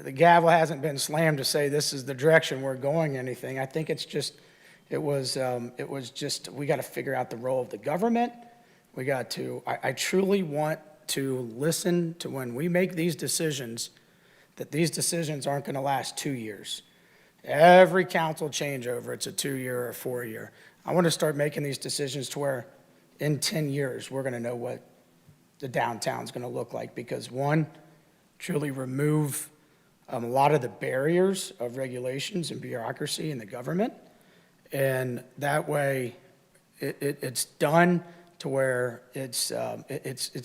the gavel hasn't been slammed to say this is the direction we're going, anything. I think it's just, it was just, we got to figure out the role of the government. We got to, I truly want to listen to when we make these decisions, that these decisions aren't going to last 2 years. Every council changeover, it's a 2-year or a 4-year. I want to start making these decisions to where in 10 years, we're going to know what the downtown's going to look like because one, truly remove a lot of the barriers of regulations and bureaucracy in the government. And that way it's done to where it's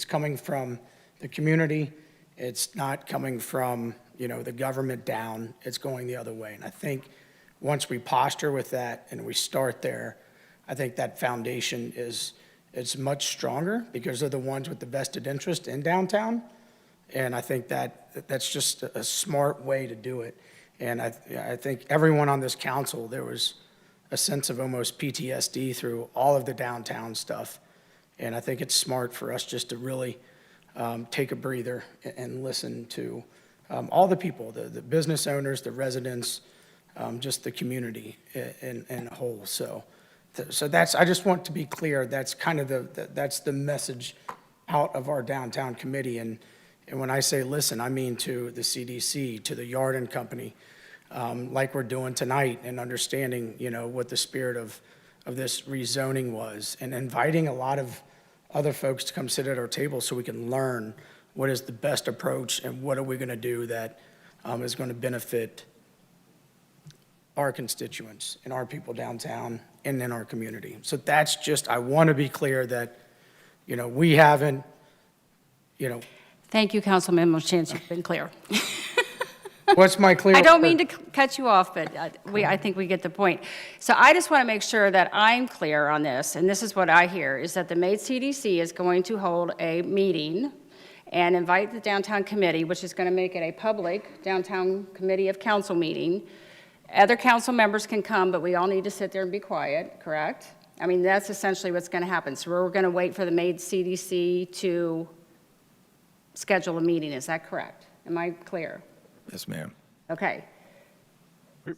coming from the community. It's not coming from, the government down. It's going the other way. And I think once we posture with that and we start there, I think that foundation is much stronger because they're the ones with the vested interest in downtown. And I think that's just a smart way to do it. And I think everyone on this council, there was a sense of almost PTSD through all of the downtown stuff. And I think it's smart for us just to really take a breather and listen to all the people, the business owners, the residents, just the community in a whole. So that's, I just want to be clear, that's kind of that's the message out of our downtown committee. And when I say listen, I mean to the CDC, to the Yarden Company, like we're doing tonight, and understanding, what the spirit of this rezoning was, and inviting a lot of other folks to come sit at our table so we can learn what is the best approach and what are we going to do that is going to benefit our constituents and our people downtown and in our community. So that's just, I want to be clear that, we haven't, Thank you, Councilman Chance, you've been clear. what's my clear? I don't mean to cut you off, but I think we get the point. So I just want to make sure that I'm clear on this, and this is what I hear, is that the Maid CDC is going to hold a meeting and invite the downtown committee, which is going to make it a public downtown committee of council meeting. Other council members can come, but we all need to sit there and be quiet, correct? I mean, that's essentially what's going to happen. So we're going to wait for the Maid CDC to schedule a meeting. Is that correct? Am I clear? Yes, ma'am. Okay.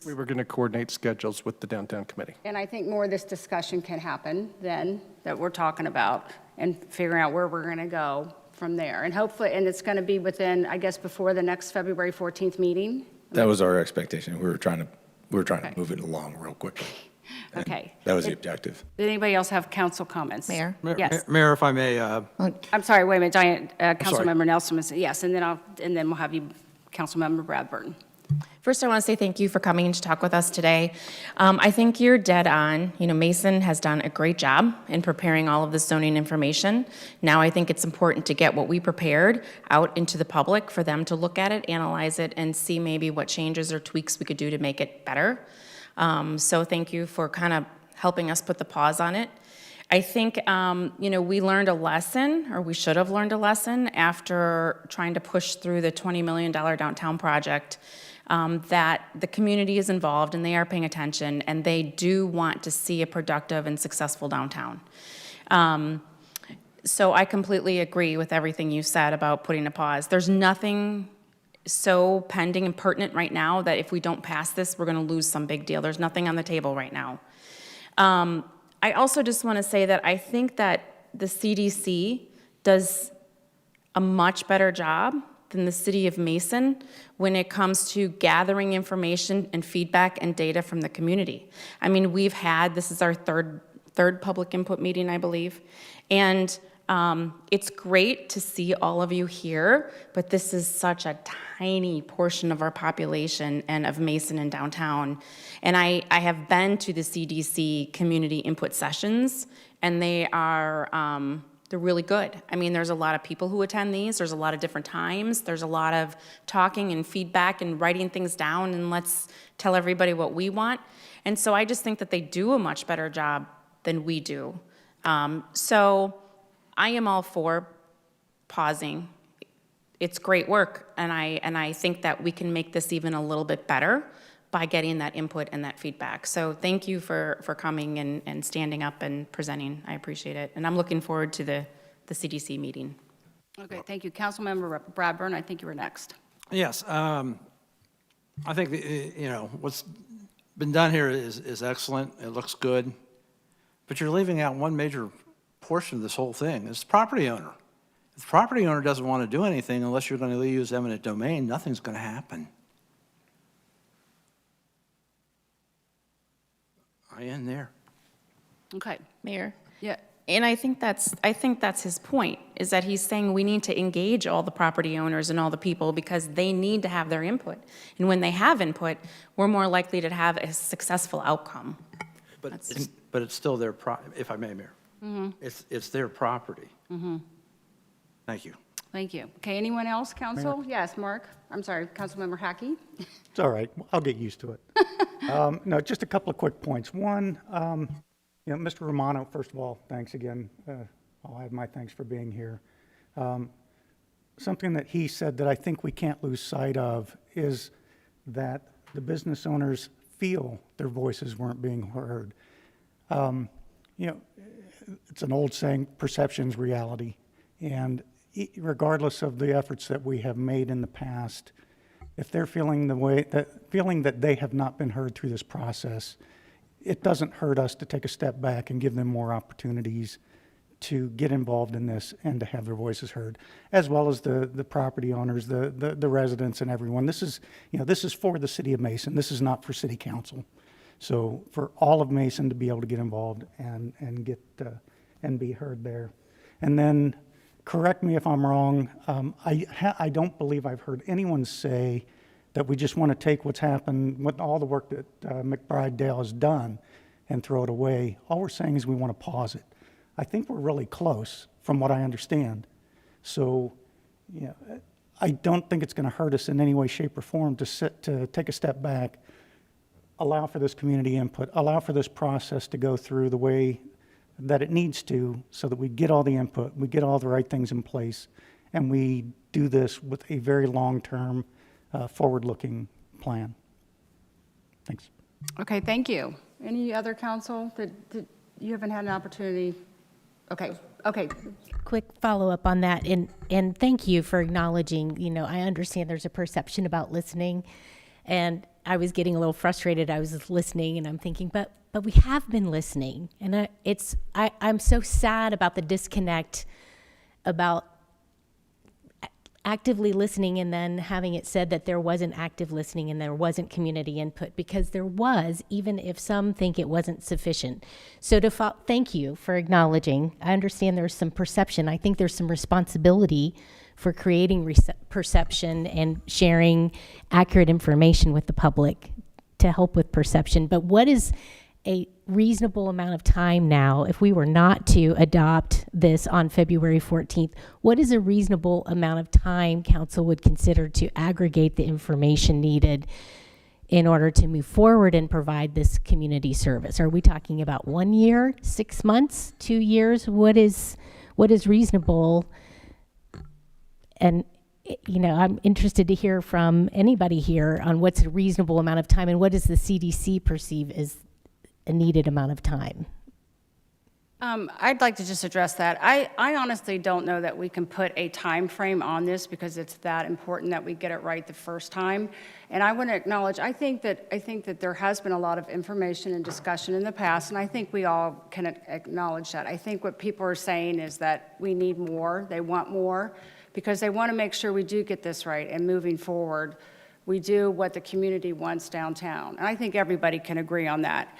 We were going to coordinate schedules with the downtown committee. And I think more of this discussion can happen then that we're talking about and figuring out where we're going to go from there. And hopefully, and it's going to be within, I guess, before the next February 14th meeting? That was our expectation. We were trying to move it along real quickly. And Okay. that was the objective. Did anybody else have council comments? Mayor? Yes. Mayor, if I may, I'm sorry, wait a minute, Diane, Councilmember Nelson was, yes, and then we'll have you, Councilmember Bradburn. First, I want to say thank you for coming to talk with us today. I think you're dead on. Mason has done a great job in preparing all of the zoning information. Now I think it's important to get what we prepared out into the public for them to look at it, analyze it, and see maybe what changes or tweaks we could do to make it better. So thank you for kind of helping us put the pause on it. I think, we learned a lesson, or we should have learned a lesson after trying to push through the $20 million downtown project, that the community is involved and they are paying attention and they do want to see a productive and successful downtown. So I completely agree with everything you said about putting a pause. There's nothing so pending and pertinent right now that if we don't pass this, we're going to lose some big deal. There's nothing on the table right now. I also just want to say that I think that the CDC does a much better job than the city of Mason when it comes to gathering information and feedback and data from the community. I mean, this is our third third public input meeting, I believe. And it's great to see all of you here, but this is such a tiny portion of our population and of Mason and downtown. And I have been to the CDC community input sessions, and they are, they're really good. I mean, there's a lot of people who attend these. There's a lot of different times. There's a lot of talking and feedback and writing things down, and let's tell everybody what we want. And so I just think that they do a much better job than we do. So I am all for pausing. It's great work, and I think that we can make this even a little bit better by getting that input and that feedback. So thank you for coming and standing up and presenting. I appreciate it. And I'm looking forward to the CDC meeting. Okay, thank you. Councilmember Bradburn, I think you were next. Yes, I think, what's been done here is excellent. It looks good. But you're leaving out one major portion of this whole thing. It's the property owner. If the property owner doesn't want to do anything unless you're going to use eminent domain, nothing's going to happen. I end there. Okay. Mayor? Yeah. And I think that's his point, is that he's saying we need to engage all the property owners and all the people because they need to have their input. And when they have input, we're more likely to have a successful outcome. But it's still their, if I may, Mayor. It's their property. Thank you. Thank you. Okay, anyone else, council? Yes, Mark. I'm sorry, Councilmember Hackey. It's all right. I'll get used to it. No, just a couple of quick points. One, Mr. Romano, first of all, thanks again. I'll add my thanks for being here. Something that he said that I think we can't lose sight of is that the business owners feel their voices weren't being heard. It's an old saying, perception's reality. And regardless of the efforts that we have made in the past, if they're feeling that they have not been heard through this process, it doesn't hurt us to take a step back and give them more opportunities to get involved in this and to have their voices heard, as well as the property owners, the residents, and everyone. This is for the city of Mason. This is not for city council. So for all of Mason to be able to get involved and get and be heard there. And then, correct me if I'm wrong, I don't believe I've heard anyone say that we just want to take what's happened, with all the work that McBride Dale has done, and throw it away. All we're saying is we want to pause it. I think we're really close, from what I understand. So, I don't think it's going to hurt us in any way, shape, or form to take a step back, allow for this community input, allow for this process to go through the way that it needs to, so that we get all the input, we get all the right things in place, and we do this with a very long-term, forward-looking plan. Thanks. Okay, thank you. Any other council that you haven't had an opportunity? Okay. Quick follow-up on that, and thank you for acknowledging, I understand there's a perception about listening, and I was getting a little frustrated. I was listening, and I'm thinking, but we have been listening, and I'm so sad about the disconnect about actively listening and then having it said that there wasn't active listening and there wasn't community input, because there was, even if some think it wasn't sufficient. So thank you for acknowledging. I understand there's some perception. I think there's some responsibility for creating perception and sharing accurate information with the public to help with perception. But what is a reasonable amount of time now, if we were not to adopt this on February 14th, what is a reasonable amount of time council would consider to aggregate the information needed in order to move forward and provide this community service? Are we talking about 1 year, 6 months, 2 years? What is reasonable? And I'm interested to hear from anybody here on what's a reasonable amount of time, and what does the CDC perceive as a needed amount of time? I'd like to just address that. I honestly don't know that we can put a time frame on this, because it's that important that we get it right the first time. And I want to acknowledge, I think that there has been a lot of information and discussion in the past, and I think we all can acknowledge that. I think what people are saying is that we need more, they want more, because they want to make sure we do get this right, and moving forward, we do what the community wants downtown. And I think everybody can agree on that.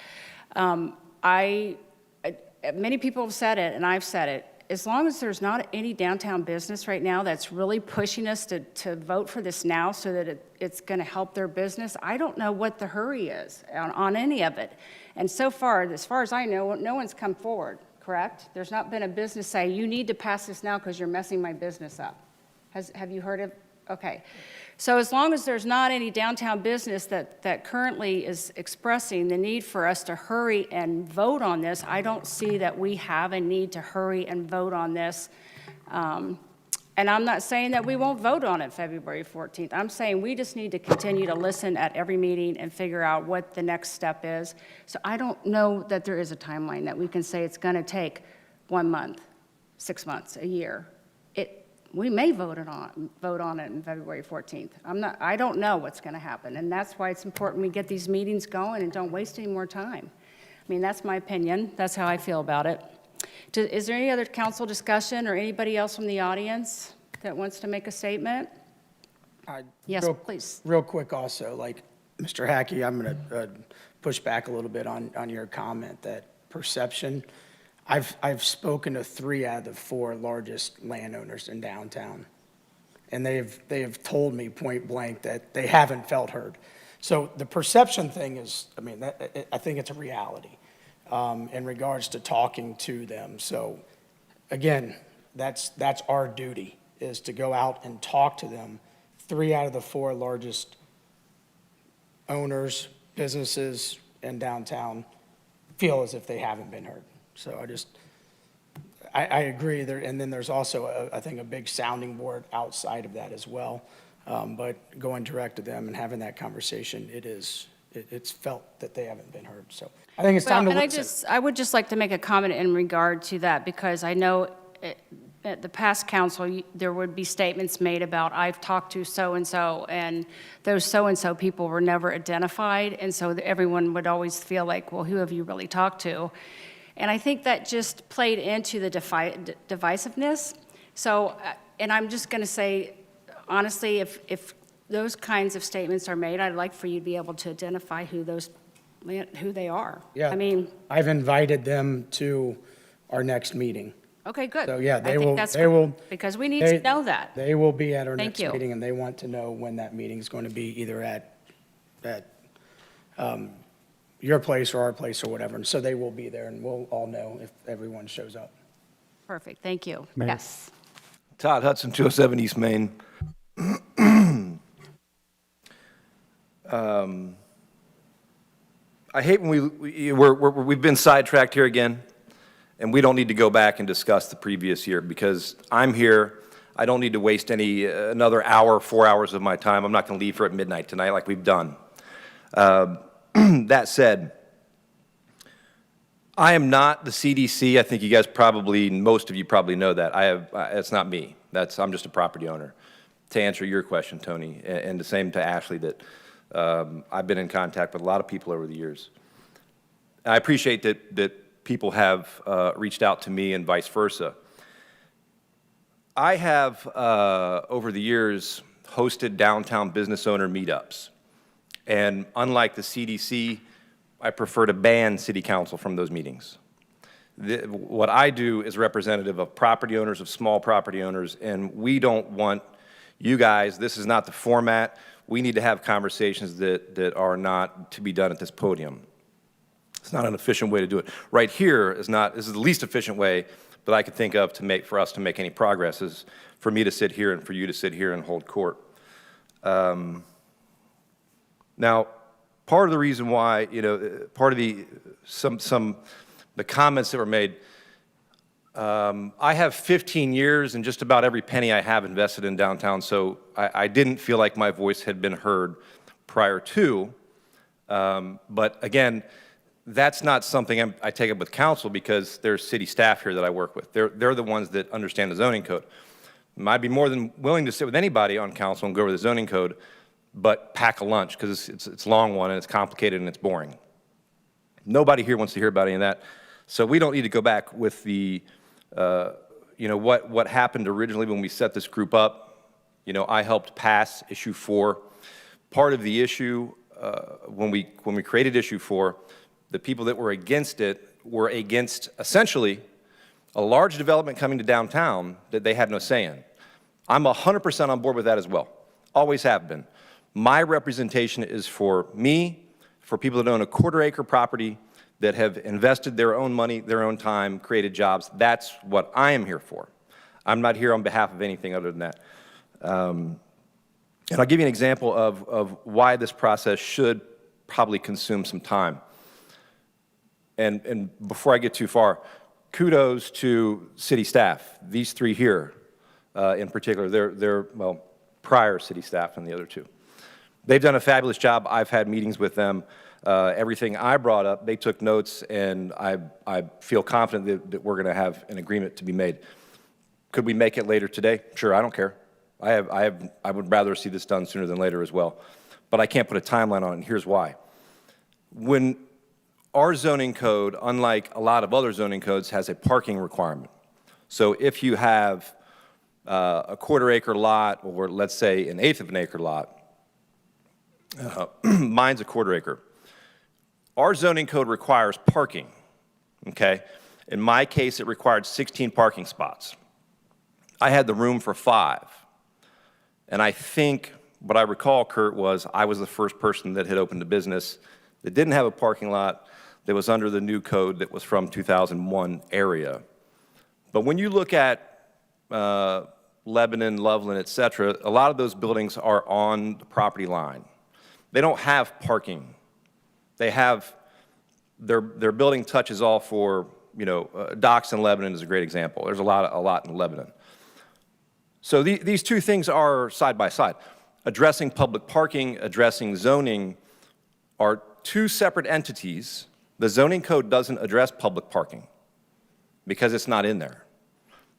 many people have said it, and I've said it, as long as there's not any downtown business right now that's really pushing us to vote for this now so that it's going to help their business, I don't know what the hurry is on any of it. And so far as I know, no one's come forward, correct? There's not been a business say, you need to pass this now because you're messing my business up. Have you heard of? Okay. So as long as there's not any downtown business that currently is expressing the need for us to hurry and vote on this, I don't see that we have a need to hurry and vote on this. And I'm not saying that we won't vote on it February 14th. I'm saying we just need to continue to listen at every meeting and figure out what the next step is. So I don't know that there is a timeline that we can say it's going to take 1 month, 6 months, a year. We may vote on it in February 14th. I don't know what's going to happen, and that's why it's important we get these meetings going and don't waste any more time. I mean, that's my opinion. That's how I feel about it. Is there any other council discussion or anybody else from the audience that wants to make a statement? Yes, please. Real quick also, like, Mr. Hackey, I'm going to push back a little bit on your comment that perception. I've spoken to 3 out of the 4 largest landowners in downtown, and they have told me point blank that they haven't felt heard. So the perception thing is, I mean, I think it's a reality in regards to talking to them. So again, that's our duty, is to go out and talk to them. 3 out of the 4 largest owners, businesses in downtown feel as if they haven't been heard. So I agree there, and then there's also, I think, a big sounding board outside of that as well. But going direct to them and having that conversation, it's felt that they haven't been heard. So I think it's time to listen. I would just like to make a comment in regard to that, because I know at the past council, there would be statements made about, I've talked to so-and-so, and those so-and-so people were never identified, and so everyone would always feel like, well, who have you really talked to? And I think that just played into the divisiveness. So, and I'm just going to say, honestly, if those kinds of statements are made, I'd like for you to be able to identify who they are. Yeah. I mean, I've invited them to our next meeting. okay, good. So, yeah, I think that's great, because we need to know that. They will be at our Thank next you. meeting, and they want to know when that meeting is going to be, either at your place or our place or whatever. And so they will be there, and we'll all know if everyone shows up. Perfect, thank you. Mayor. Yes. Todd Hudson, 207 East Main. I hate when we've been sidetracked here again, and we don't need to go back and discuss the previous year, because I'm here. I don't need to waste another hour, 4 hours of my time. I'm not going to leave for at midnight tonight like we've done. That said, I am not the CDC. I think you guys most of you probably know that. It's not me. I'm just a property owner. To answer your question, Tony, and the same to Ashley, that I've been in contact with a lot of people over the years. I appreciate that people have reached out to me and vice versa. I have, over the years, hosted downtown business owner meetups. And unlike the CDC, I prefer to ban city council from those meetings. What I do is representative of property owners, of small property owners, and we don't want you guys, this is not the format. We need to have conversations that are not to be done at this podium. It's not an efficient way to do it. Right here is the least efficient way that I could think of for us to make any progress, is for me to sit here and for you to sit here and hold court. Now, part of the reason why, part of the comments that were made, I have 15 years and just about every penny I have invested in downtown, so I didn't feel like my voice had been heard prior to. But again, that's not something I take up with council, because there's city staff here that I work with. They're the ones that understand the zoning code. I'd be more than willing to sit with anybody on council and go over the zoning code, but pack a lunch, because it's a long one and it's complicated and it's boring. Nobody here wants to hear about any of that. So we don't need to go back with the, what happened originally when we set this group up. I helped pass issue 4. Part of the issue, when we created issue 4, the people that were against it were against essentially a large development coming to downtown that they had no say in. I'm 100% on board with that as well. Always have been. My representation is for me, for people that own a quarter-acre property that have invested their own money, their own time, created jobs. That's what I am here for. I'm not here on behalf of anything other than that. And I'll give you an example of why this process should probably consume some time. And before I get too far, kudos to city staff, these three here in particular. They're well, prior city staff and the other two. They've done a fabulous job. I've had meetings with them. Everything I brought up, they took notes, and I feel confident that we're going to have an agreement to be made. Could we make it later today? Sure, I don't care. I would rather see this done sooner than later as well. But I can't put a timeline on it, and here's why. When our zoning code, unlike a lot of other zoning codes, has a parking requirement. So if you have a quarter-acre lot, or let's say an eighth of an acre lot, mine's a quarter-acre. Our zoning code requires parking, okay? In my case, it required 16 parking spots. I had the room for 5. And I think, what I recall, Kurt, was I was the first person that had opened a business that didn't have a parking lot, that was under the new code that was from 2001 area. But when you look at Lebanon, Loveland, et cetera, a lot of those buildings are on the property line. They don't have parking. They have, their building touches all for, you know, docks in Lebanon is a great example. There's a lot in Lebanon. So these two things are side by side. Addressing public parking, addressing zoning are two separate entities. The zoning code doesn't address public parking because it's not in there.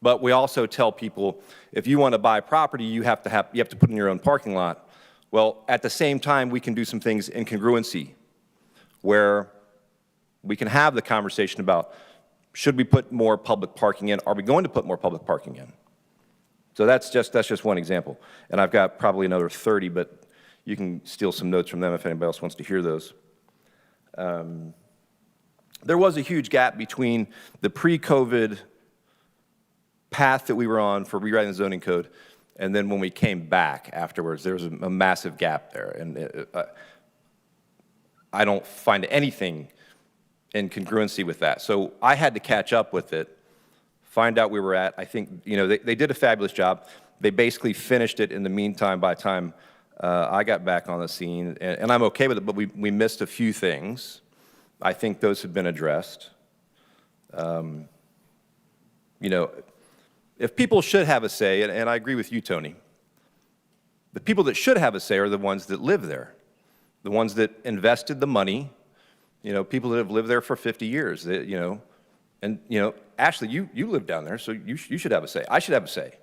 But we also tell people, if you want to buy property, you have to put in your own parking lot. Well, at the same time, we can do some things in congruency where we can have the conversation about, should we put more public parking in? Are we going to put more public parking in? So that's just one example. And I've got probably another 30, but you can steal some notes from them if anybody else wants to hear those. There was a huge gap between the pre-COVID path that we were on for rewriting the zoning code and then when we came back afterwards. There was a massive gap there. And I don't find anything in congruency with that. So I had to catch up with it, find out where we're at. I think, you know, they did a fabulous job. They basically finished it in the meantime by the time I got back on the scene. And I'm okay with it, but we missed a few things. I think those have been addressed. You know, if people should have a say, and I agree with you, Tony, the people that should have a say are the ones that live there, the ones that invested the money, you know, people that have lived there for 50 years, you know, and, you know, Ashley, you live down there, so you should have a say. I should have a say.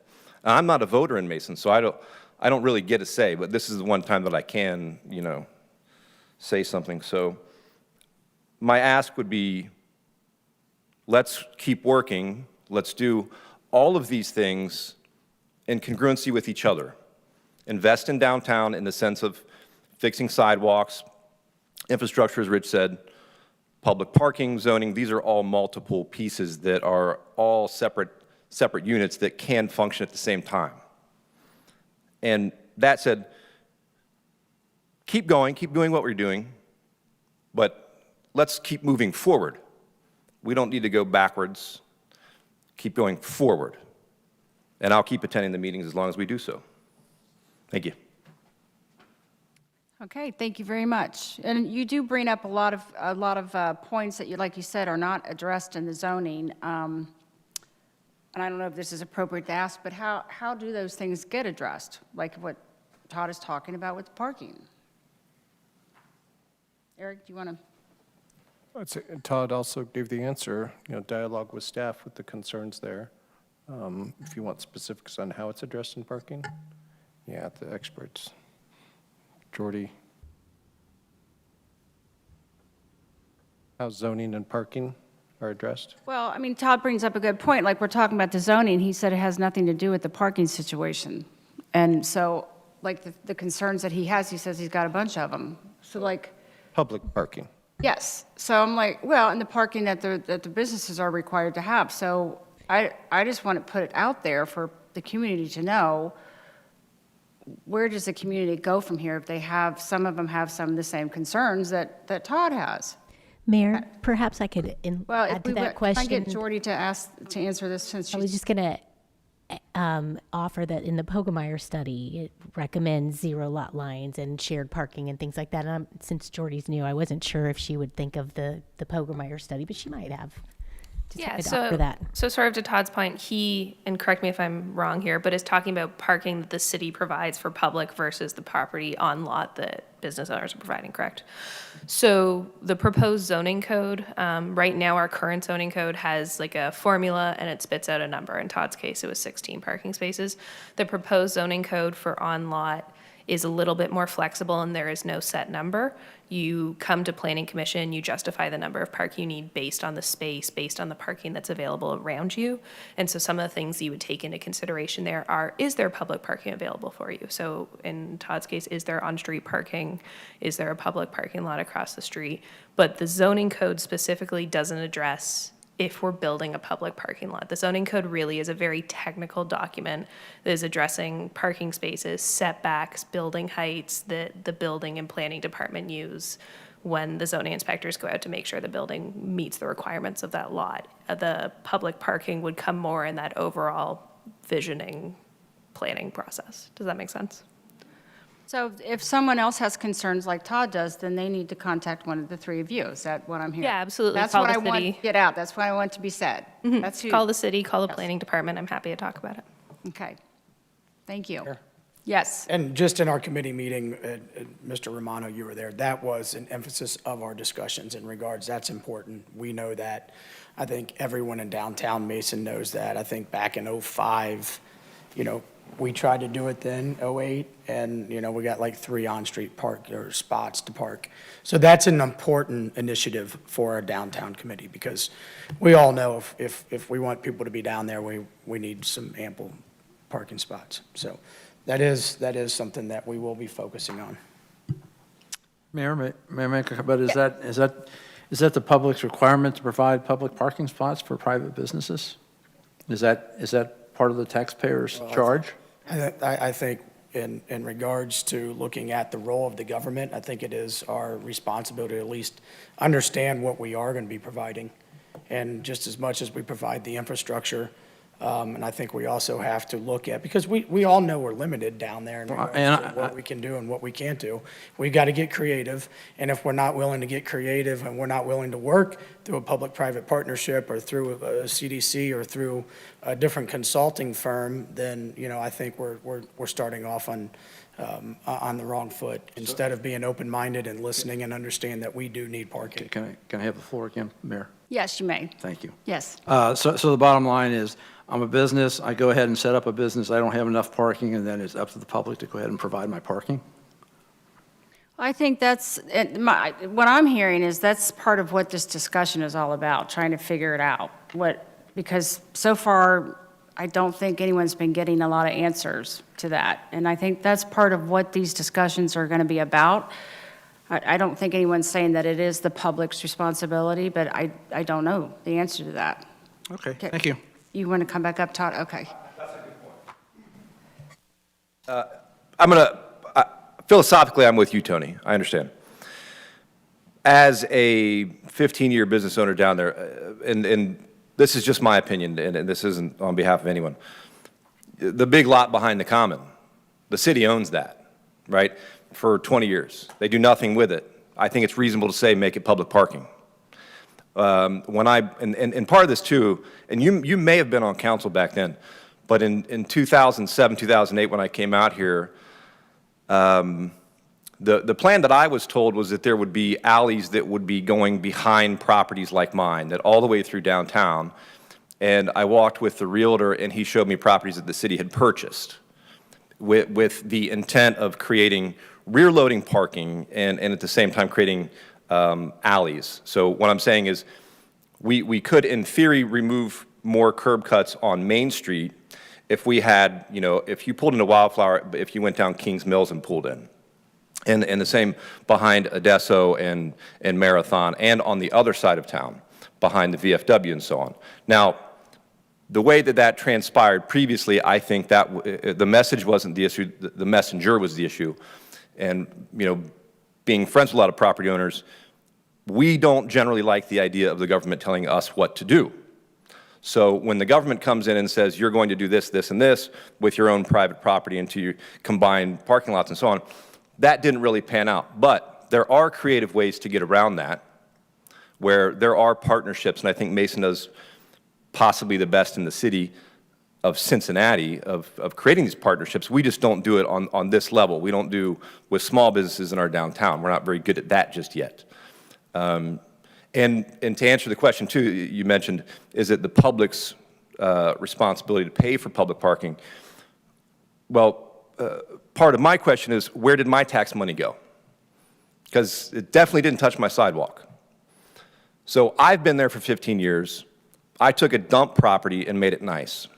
I'm not a voter in Mason, so I don't really get a say, but this is the one time that I can, you know, say something. So my ask would be, let's keep working. Let's do all of these things in congruency with each other. Invest in downtown in the sense of fixing sidewalks, infrastructure, as Rich said, public parking, zoning. These are all multiple pieces that are all separate units that can function at the same time. And that said, keep going, keep doing what we're doing, but let's keep moving forward. We don't need to go backwards. Keep going forward. And I'll keep attending the meetings as long as we do so. Thank you. Okay, thank you very much. And you do bring up a lot of points that, like you said, are not addressed in the zoning. And I don't know if this is appropriate to ask, but how do those things get addressed? Like what Todd is talking about with parking. Eric, do you want to? Todd also gave the answer, you know, dialogue with staff with the concerns there. If you want specifics on how it's addressed in parking, yeah, the experts. Jordy. How zoning and parking are addressed? Well, I mean, Todd brings up a good point. Like, we're talking about the zoning. He said it has nothing to do with the parking situation. And so, like, the concerns that he has, he says he's got a bunch of them. So, like... Public parking. Yes, so I'm like, well, and the parking that the businesses are required to have, so I just want to put it out there for the community to know, where does the community go from here if they have, some of them have some of the same concerns that Todd has? Mayor, perhaps I could Well, if add to we that can I question. get Jordy to answer this since I was she's, just going to offer that in the Pogemeyer study, it recommends 0 lot lines and shared parking and things like that. And since Jordy's new, I wasn't sure if she would think of the Pogemeyer study, but she might have. Just Yeah, wanted to offer that. so sort of to Todd's point, he, and correct me if I'm wrong here, but is talking about parking that the city provides for public versus the property on lot that business owners are providing, correct? So the proposed zoning code, right now, our current zoning code has like a formula and it spits out a number. In Todd's case, it was 16 parking spaces. The proposed zoning code for on lot is a little bit more flexible and there is no set number. You come to planning commission, you justify the number of park you need based on the space, based on the parking that's available around you. And so some of the things you would take into consideration there are, is there public parking available for you? So in Todd's case, is there on-street parking? Is there a public parking lot across the street? But the zoning code specifically doesn't address if we're building a public parking lot. The zoning code really is a very technical document that is addressing parking spaces, setbacks, building heights that the building and planning department use when the zoning inspectors go out to make sure the building meets the requirements of that lot. The public parking would come more in that overall visioning planning process. Does that make sense? so if someone else has concerns like Todd does, then they need to contact one of the three of you. Is that what I'm hearing? Yeah, absolutely. That's Call what the I want city. to get out. That's what I want to be said. That's who. Call the city, call the planning department. I'm happy to talk about it. Okay. Thank you. Yes. And just in our committee meeting, Mr. Romano, you were there, that was an emphasis of our discussions in regards, that's important. We know that. I think everyone in downtown Mason knows that. I think back in '05, we tried to do it then, '08, and, we got like 3 on-street park or spots to park. So that's an important initiative for our downtown committee because we all know if we want people to be down there, we need some ample parking spots. So that is something that we will be focusing on. Mayor, may I make a comment? Is that the public's requirement to provide public parking spots for private businesses? Is that part of the taxpayer's charge? I think in regards to looking at the role of the government, I think it is our responsibility to at least understand what we are going to be providing. And just as much as we provide the infrastructure, and I think we also have to look at, because we all know we're limited down there in regards to what we can do and what we can't do. We've got to get creative, and if we're not willing to get creative and we're not willing to work through a public-private partnership or through a CDC or through a different consulting firm, then, I think we're starting off on the wrong foot, instead of being open-minded and listening and understand that we do need parking. Can I have the floor again, Mayor? Yes, you may. Thank you. Yes. So the bottom line is, I'm a business, I go ahead and set up a business, I don't have enough parking, and then it's up to the public to go ahead and provide my parking? I think what I'm hearing is that's part of what this discussion is all about, trying to figure it out. Because so far, I don't think anyone's been getting a lot of answers to that. And I think that's part of what these discussions are going to be about. I don't think anyone's saying that it is the public's responsibility, but I don't know the answer to that. Okay, thank you. You want to come back up, Todd? Okay. Philosophically, I'm with you, Tony. I understand. As a 15-year business owner down there, and this is just my opinion, and this isn't on behalf of anyone, the big lot behind the common, the city owns that, right, for 20 years. They do nothing with it. I think it's reasonable to say make it public parking. And part of this too, and you may have been on council back then, but in 2007, 2008, when I came out here, the plan that I was told was that there would be alleys that would be going behind properties like mine, that all the way through downtown. And I walked with the realtor, and he showed me properties that the city had purchased with the intent of creating rear-loading parking and at the same time creating alleys. So what I'm saying is we could, in theory, remove more curb cuts on Main Street if we had, if you pulled into Wildflower, if you went down Kings Mills and pulled in. And the same behind Adesso and Marathon, and on the other side of town, behind the VFW and so on. Now, the way that that transpired previously, I think that the message wasn't the issue, the messenger was the issue. And, you know, being friends with a lot of property owners, we don't generally like the idea of the government telling us what to do. So when the government comes in and says, you're going to do this, this, and this with your own private property into your combined parking lots and so on, that didn't really pan out. But there are creative ways to get around that, where there are partnerships, and I think Mason does possibly the best in the city of Cincinnati of creating these partnerships. We just don't do it on this level. We don't do with small businesses in our downtown. We're not very good at that just yet. And to answer the question too, you mentioned, is it the public's responsibility to pay for public parking? Well, part of my question is, where did my tax money go? Because it definitely didn't touch my sidewalk. So I've been there for 15 years. I took a dump property and made it nice.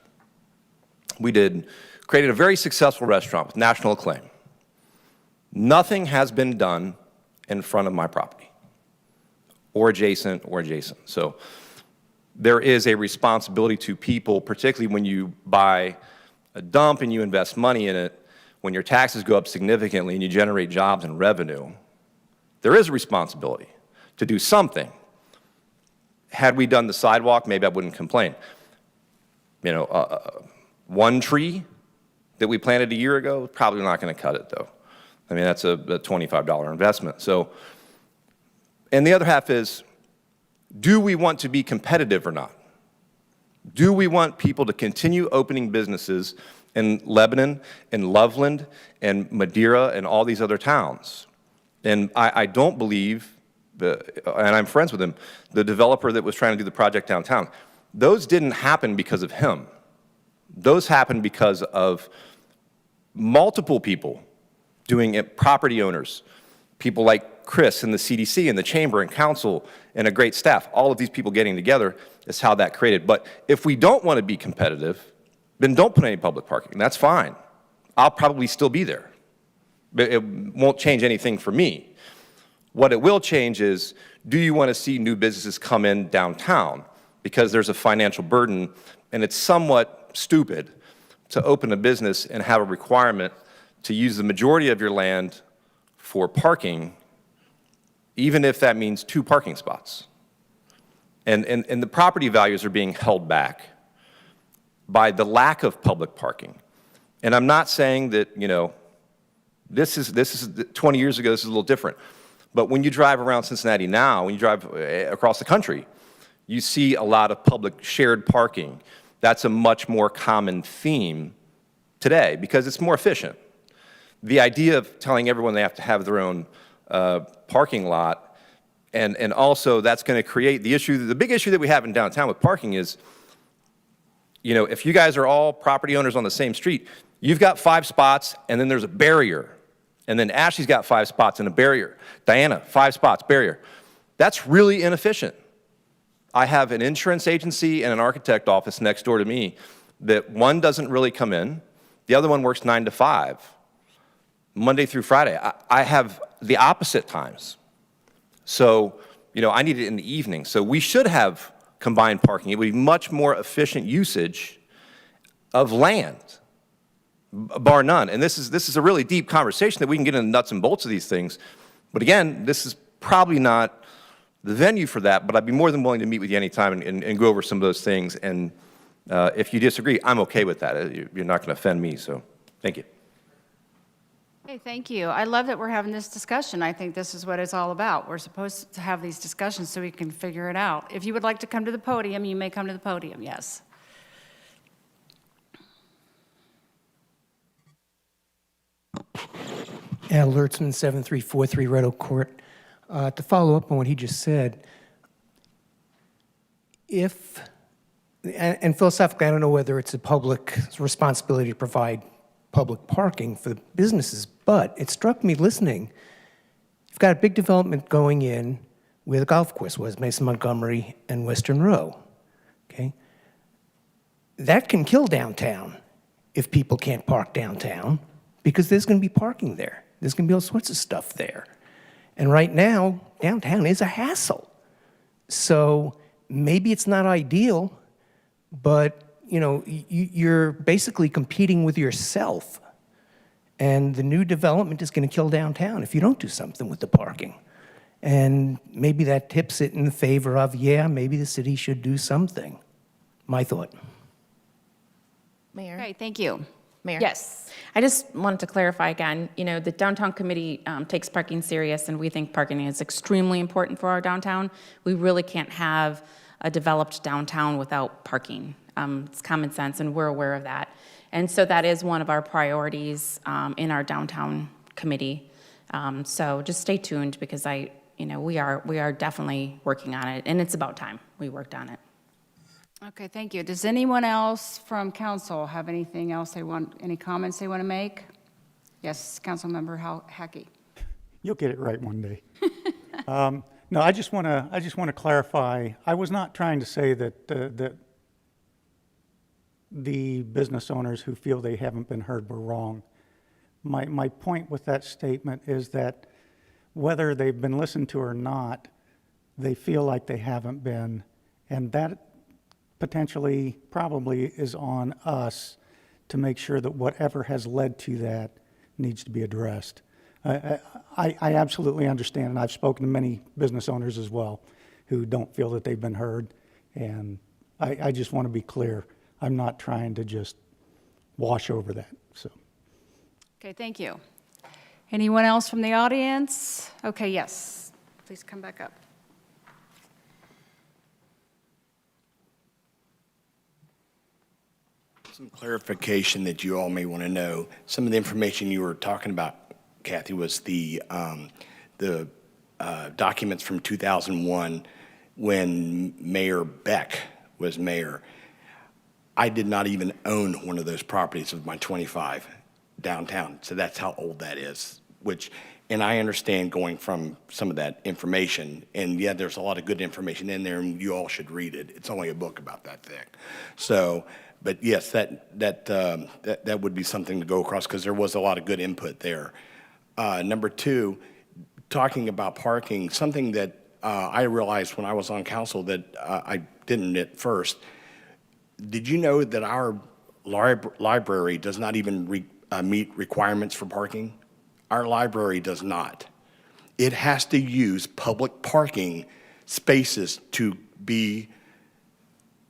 We created a very successful restaurant with national acclaim. Nothing has been done in front of my property, or adjacent. So there is a responsibility to people, particularly when you buy a dump and you invest money in it, when your taxes go up significantly and you generate jobs and revenue, there is a responsibility to do something. Had we done the sidewalk, maybe I wouldn't complain. You know, one tree that we planted a year ago, probably not going to cut it, though. I mean, that's a $25 investment. So, and the other half is, do we want to be competitive or not? Do we want people to continue opening businesses in Lebanon, in Loveland, and Madeira, and all these other towns? And I don't believe, and I'm friends with him, the developer that was trying to do the project downtown, those didn't happen because of him. Those happened because of multiple people doing it, property owners, people like Chris and the CDC and the chamber and council and a great staff. All of these people getting together is how that created. But if we don't want to be competitive, then don't put any public parking. That's fine. I'll probably still be there. But it won't change anything for me. What it will change is, do you want to see new businesses come in downtown? Because there's a financial burden, and it's somewhat stupid to open a business and have a requirement to use the majority of your land for parking, even if that means 2 parking spots. And the property values are being held back by the lack of public parking. And I'm not saying that, you know, this is 20 years ago, this is a little different. But when you drive around Cincinnati now, when you drive across the country, you see a lot of public shared parking. That's a much more common theme today because it's more efficient. The idea of telling everyone they have to have their own parking lot, and also that's going to create the issue, the big issue that we have in downtown with parking is, you know, if you guys are all property owners on the same street, you've got 5 spots and then there's a barrier. And then Ashley's got 5 spots and a barrier. Diana, 5 spots, barrier. That's really inefficient. I have an insurance agency and an architect office next door to me that one doesn't really come in. The other one works 9 to 5, Monday through Friday. I have the opposite times. So, you know, I need it in the evening. So we should have combined parking. It would be much more efficient usage of land, bar none. And this is a really deep conversation that we can get into the nuts and bolts of these things. But again, this is probably not the venue for that, but I'd be more than willing to meet with you anytime and go over some of those things. And if you disagree, I'm okay with that. You're not going to offend me, so thank you. Hey, thank you. I love that we're having this discussion. I think this is what it's all about. We're supposed to have these discussions so we can figure it out. If you would like to come to the podium, you may come to the podium, yes. Al Lurtzman, 7343 Red Oak Court. To follow up on what he just said, and philosophically, I don't know whether it's a public responsibility to provide public parking for the businesses, but it struck me listening, you've got a big development going in where the golf course was, Mason Montgomery and Western Row, okay? That can kill downtown if people can't park downtown because there's going to be parking there. There's going to be all sorts of stuff there. And right now, downtown is a hassle. So maybe it's not ideal, but, you know, you're basically competing with yourself. And the new development is going to kill downtown if you don't do something with the parking. And maybe that tips it in the favor of, yeah, maybe the city should do something. My thought. Mayor? Okay, thank you. Mayor? Yes. I just wanted to clarify again, you know, the downtown committee takes parking serious, and we think parking is extremely important for our downtown. We really can't have a developed downtown without parking. It's common sense, and we're aware of that. And so that is one of our priorities in our downtown committee. So just stay tuned, because we are definitely working on it, and it's about time we worked on it. Okay, thank you. Does anyone else from council have anything else any comments they want to make? Yes, Councilmember Hackey. You'll get it right one day. No, I just want to clarify. I was not trying to say that that the business owners who feel they haven't been heard were wrong. My point with that statement is that whether they've been listened to or not, they feel like they haven't been, and that potentially probably is on us to make sure that whatever has led to that needs to be addressed. I absolutely understand, and I've spoken to many business owners as well who don't feel that they've been heard, and I just want to be clear. I'm not trying to just wash over that. So. Okay, thank you. Anyone else from the audience? Okay, yes. Please come back up. Some clarification that you all may want to know. Some of the information you were talking about, Kathy, was the documents from 2001 when Mayor Beck was mayor. I did not even own one of those properties of my 25 downtown, so that's how old that is. And I understand going from some of that information, and yeah, there's a lot of good information in there, and you all should read it. It's only a book about that thing. So, but yes, that would be something to go across, because there was a lot of good input there. Number two, talking about parking, something that I realized when I was on council that I didn't at first. Did you know that our library does not even meet requirements for parking? Our library does not. It has to use public parking spaces to be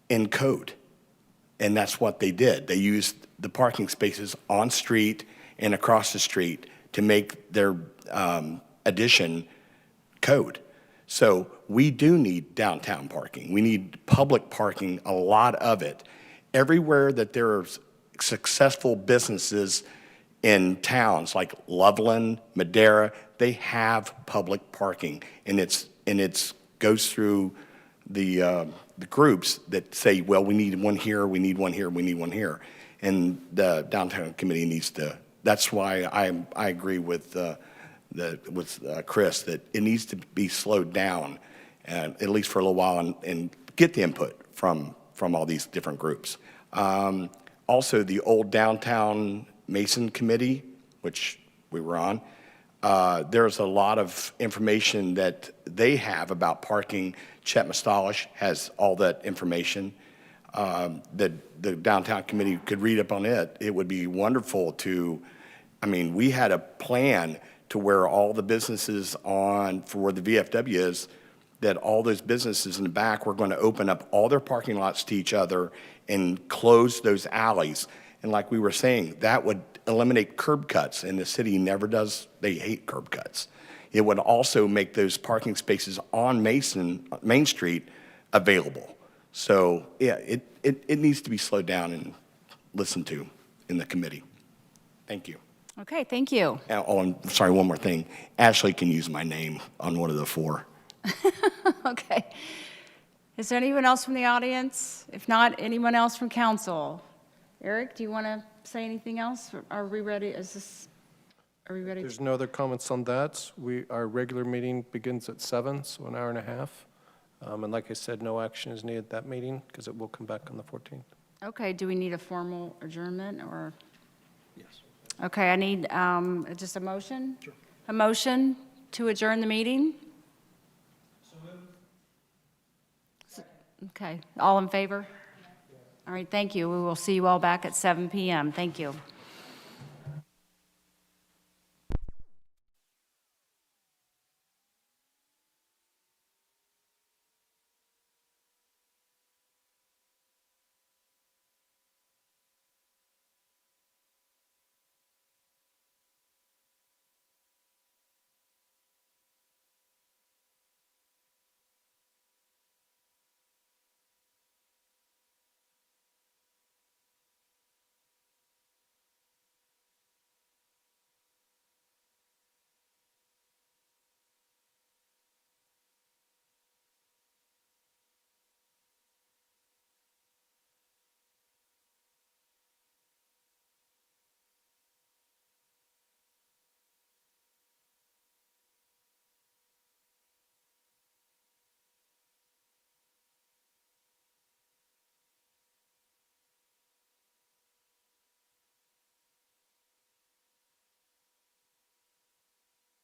in code. And that's what they did. They used the parking spaces on street and across the street to make their addition code. So we do need downtown parking. We need public parking, a lot of it. Everywhere that there are successful businesses in towns like Loveland, Madera, they have public parking, and it's goes through the groups that say, well, we need one here, we need one here, we need one here, and the downtown committee needs to. That's why I agree with Chris that it needs to be slowed down, at least for a little while, and get the input from all these different groups. Also, the old downtown Mason Committee, which we were on, there's a lot of information that they have about parking. Chet Mastalish has all that information. The downtown committee could read up on it. It would be wonderful to, we had a plan to where all the businesses for where the VFW is, that all those businesses in the back were going to open up all their parking lots to each other and close those alleys. And like we were saying, that would eliminate curb cuts, and the city never does. They hate curb cuts. It would also make those parking spaces on Main Street available. So yeah, it needs to be slowed down and listened to in the committee. Thank you. Okay, thank you. Oh, I'm sorry, one more thing. Ashley can use my name on one of the four. Okay. Is there anyone else from the audience? If not, anyone else from council? Eric, do you want to say anything else? Are we ready? Are we ready? There's no other comments on that. Our regular meeting begins at 7, so an hour and a half. And like I said, no action is needed at that meeting because it will come back on the 14th. Okay, do we need a formal adjournment or? Yes. Okay, I need just a motion? Sure. A motion to adjourn the meeting? Okay, all in favor? All right, thank you. We will see you all back at 7 PM. Thank you.